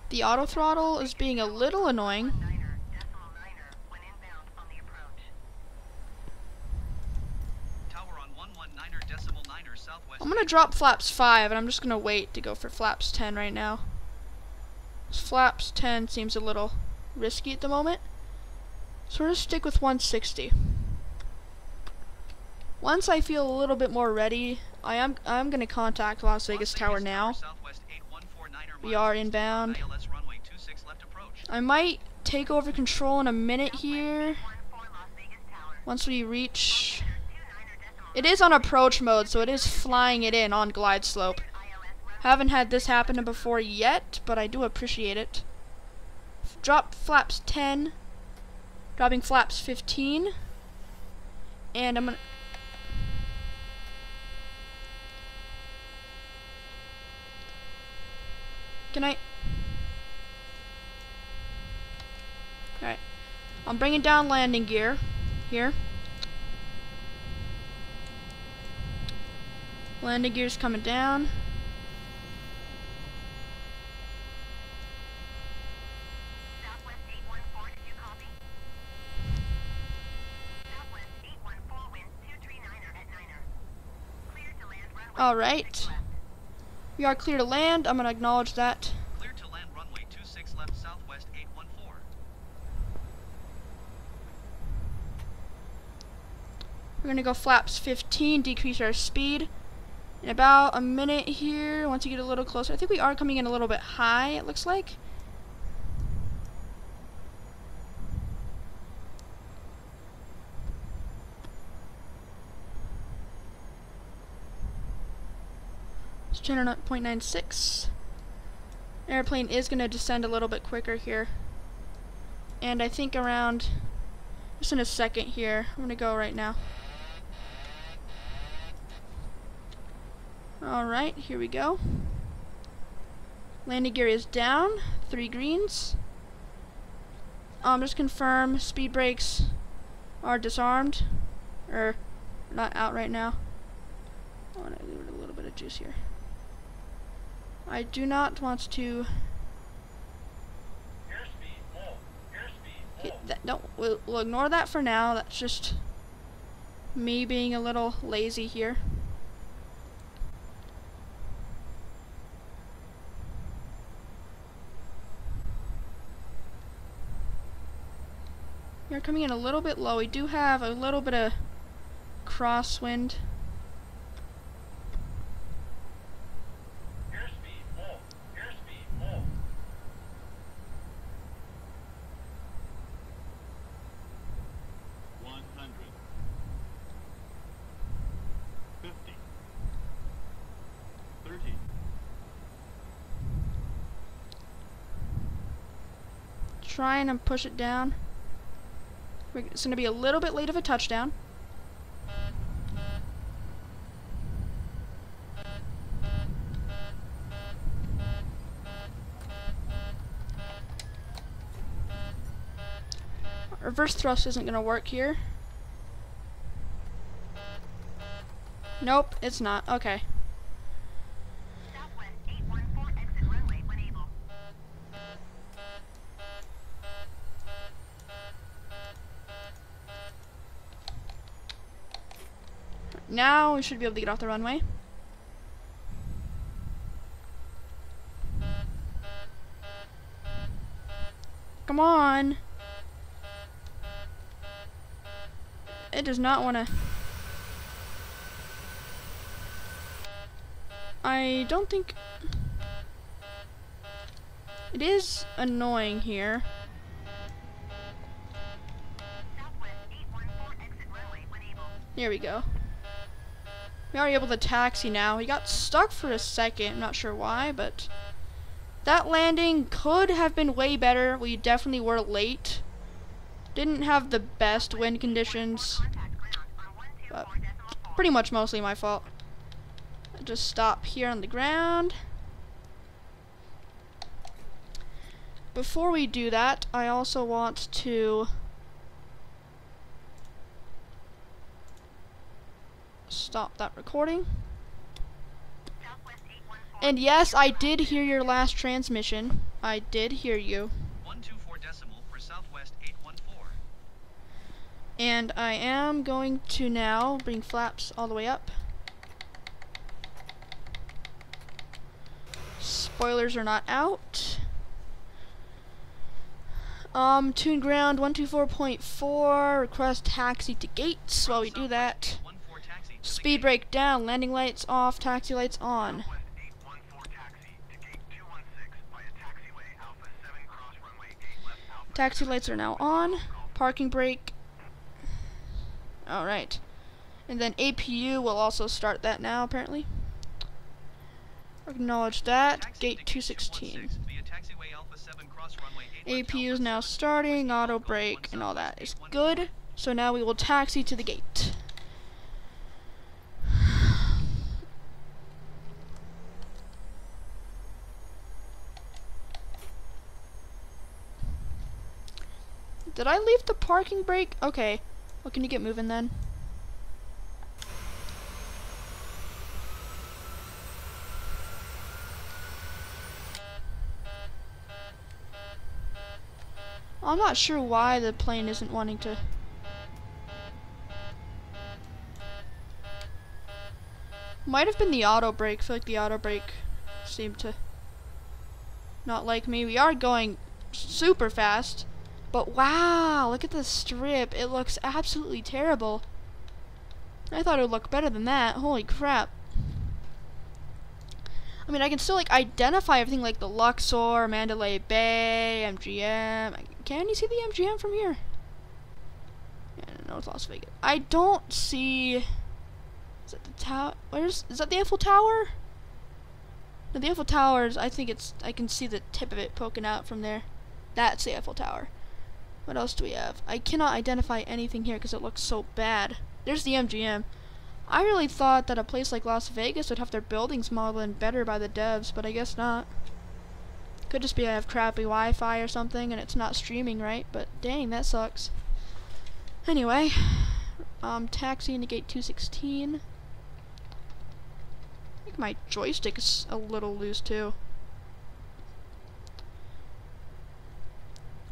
the auto throttle is being a little annoying. 19er, decimal niner, when inbound on the approach. Tower on 119er decimal 9er southwest. I'm gonna drop flaps 5, and I'm just gonna wait to go for flaps 10 right now. Flaps 10 seems a little risky at the moment, so we're gonna stick with 160. Once I feel a little bit more ready, I'm gonna contact Las Vegas Tower now. Southwest 8149er We miles are east of inbound. ILS runway 26 left approach. I might take over control in a minute here. 14 Las Vegas Tower. Once we reach, 29er decimal it is on approach mode, so it is flying it in on glide slope. ILS runway. Haven't had this happen before yet, but I do appreciate it. Drop flaps 10, dropping flaps 15, and I'm gonna. Can I? Alright. I'm bringing down landing gear here. Landing gear's coming down. Southwest 814, did you copy? Southwest 814, wind 239er at 9er. Clear to land runway. Alright. 26 left. We are clear to land. I'm gonna acknowledge that. Clear to land runway 26 left southwest 814. We're gonna go flaps 15, decrease our speed. In about a minute here, once you get a little closer. I think we are coming in a little bit high, it looks like. It's 0.96. Airplane is gonna descend a little bit quicker here. And I think around, just in a second here, I'm gonna go right now. Alright, here we go. Landing gear is down, 3 greens. Just confirm speed brakes are disarmed, or not out right now. I want to leave it a little bit of juice here. I do not want to. Okay, we'll ignore that for now. That's just me being a little lazy here. We We're coming in a little bit low. We do have a little bit of crosswind. Airspeed full. Airspeed full. 100. 50. 30. Trying to push it down. It's going to be a little bit late of a touchdown. Reverse thrust isn't going to work here. Nope, it's not. Okay. Southwest 814 exit runway when able. Now we should be able to get off the runway. Come on. It does not want to. I don't think. It is annoying here. Southwest 814 exit runway when able. Here we go. We are able to taxi now. We got stuck for a second. I'm not sure why, but that landing could have been way better. We definitely were late. Didn't have the best wind conditions, but pretty much mostly my fault. I just stop here on the ground. Before we do that, I also want to stop that recording. And yes, I did hear your last transmission. I did hear you. 124 decimal for Southwest 814. And I am going to now bring flaps all the way up. Spoilers are not out. Tune ground 124.4. Request taxi to gates. While we do that, 14 taxi to the speed gate. brake down. Landing lights off. Taxi lights on. Southwest 814 taxi to gate 216 via taxiway Alpha 7 cross runway 8 left Alpha. Taxi lights are now on. Parking brake. Alright. And then APU will also start that now, apparently. Acknowledge that. Taxi to Gate 216. 216 via taxiway Alpha 7 cross runway 8 left APU is Alpha now 7. starting. Auto brake and all that is good. So now we will taxi to the gate. Did I leave the parking brake? Okay. Well, can you get moving then? I'm not sure why the plane isn't wanting to. Might have been the auto brake. I feel like the auto brake seemed to not like me. We are going super fast. But wow, look at the strip. It looks absolutely terrible. I thought it would look better than that. Holy crap. I mean, I can still like identify everything like the Luxor, Mandalay Bay, MGM. Can you see the MGM from here? Yeah, North Las Vegas. I don't see. Is that the tower? Is that the Eiffel Tower? No, the Eiffel Towers. I think it's. I can see the tip of it poking out from there. That's the Eiffel Tower. What else do we have? I cannot identify anything here because it looks so bad. There's the MGM. I really thought that a place like Las Vegas would have their buildings modeled in better by the devs, but I guess not. Could just be I have crappy Wi-Fi or something and it's not streaming right, but dang, that sucks. Anyway, taxiing to gate 216. I think my joystick is a little loose too.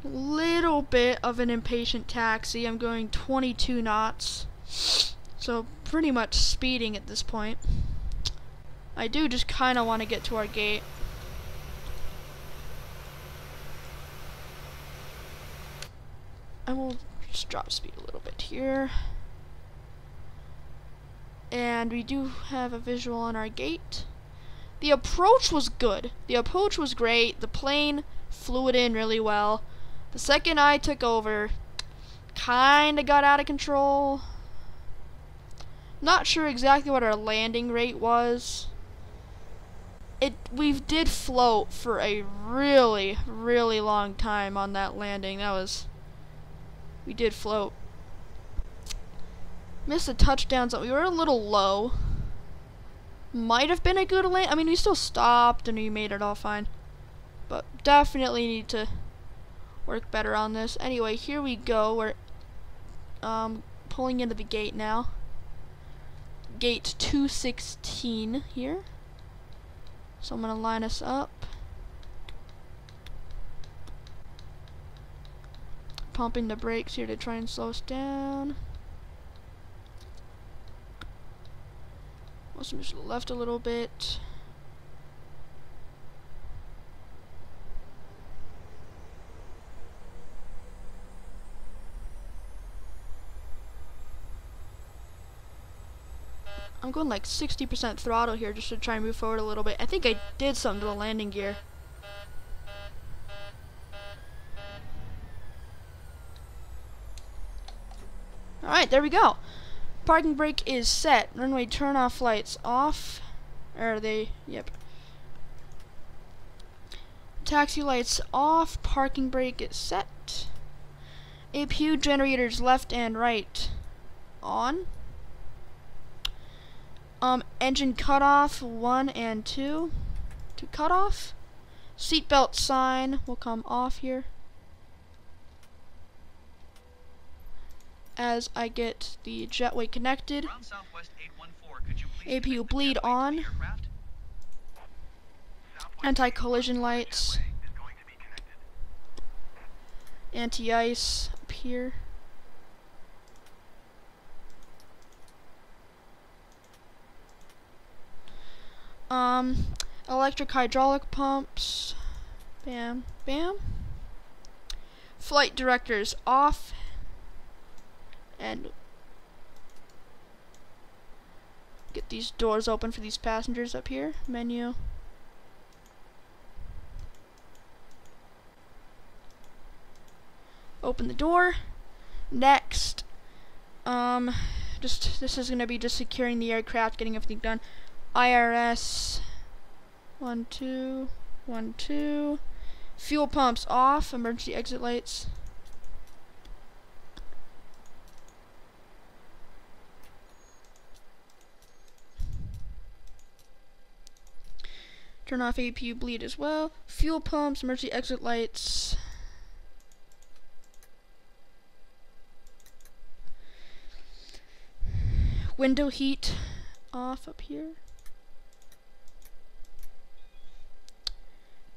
Little bit of an impatient taxi. I'm going 22 knots. So pretty much speeding at this point. I do just kind of want to get to our gate. I will Just drop speed a little bit here. And we do have a visual on our gate. The approach was good. The approach was great. The plane flew it in really well. The second I took over, kinda got out of control. Not sure exactly what our landing rate was. We did float for a really, really long time on that landing. We did float. Missed the touchdown zone. We were a little low. Might have been a good land. I mean, we still stopped and we made it all fine. But definitely need to work better on this. Anyway, here we go. We're pulling into the gate now. Gate 216 here. So I'm gonna line us up. Pumping the brakes here to try and slow us down. Also move to the left a little bit. I'm going like 60% throttle here just to try and move forward a little bit. I think I did something to the landing gear. Alright, there we go. Parking brake is set. Runway turn off lights off. Are they? Yep. Taxi lights off. Parking brake is set. APU generators left and right on. Engine cutoff 1 and 2 to cut off. Seatbelt sign will come off here as I get the jetway connected. APU bleed on. Anti-collision lights. Anti-ice up here. Electric hydraulic pumps. Bam, bam. Flight directors off. And get these doors open for these passengers up here. Menu. Open the door. Next, this is gonna be just securing the aircraft, getting everything done. IRS 1 2 1 2. Fuel pumps off. Emergency exit lights. Turn off APU bleed as well. Fuel pumps, emergency exit lights. Window heat off up here.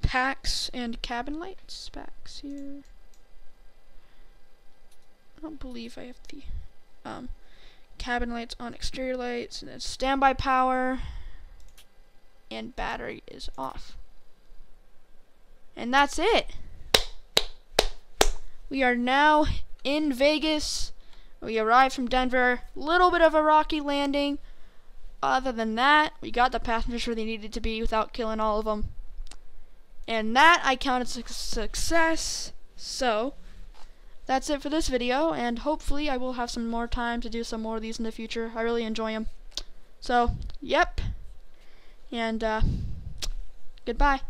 Packs and cabin lights. Packs here. I don't believe I have the cabin lights on. Exterior lights, and then standby power. And battery is off. And that's it. We are now in Vegas. We arrived from Denver. Little bit of a rocky landing. Other than that, we got the passengers where they needed to be without killing all of them. And that I count as a success. So, that's it for this video. And hopefully I will have some more time to do some more of these in the future. I really enjoy them. So, yep. And, goodbye.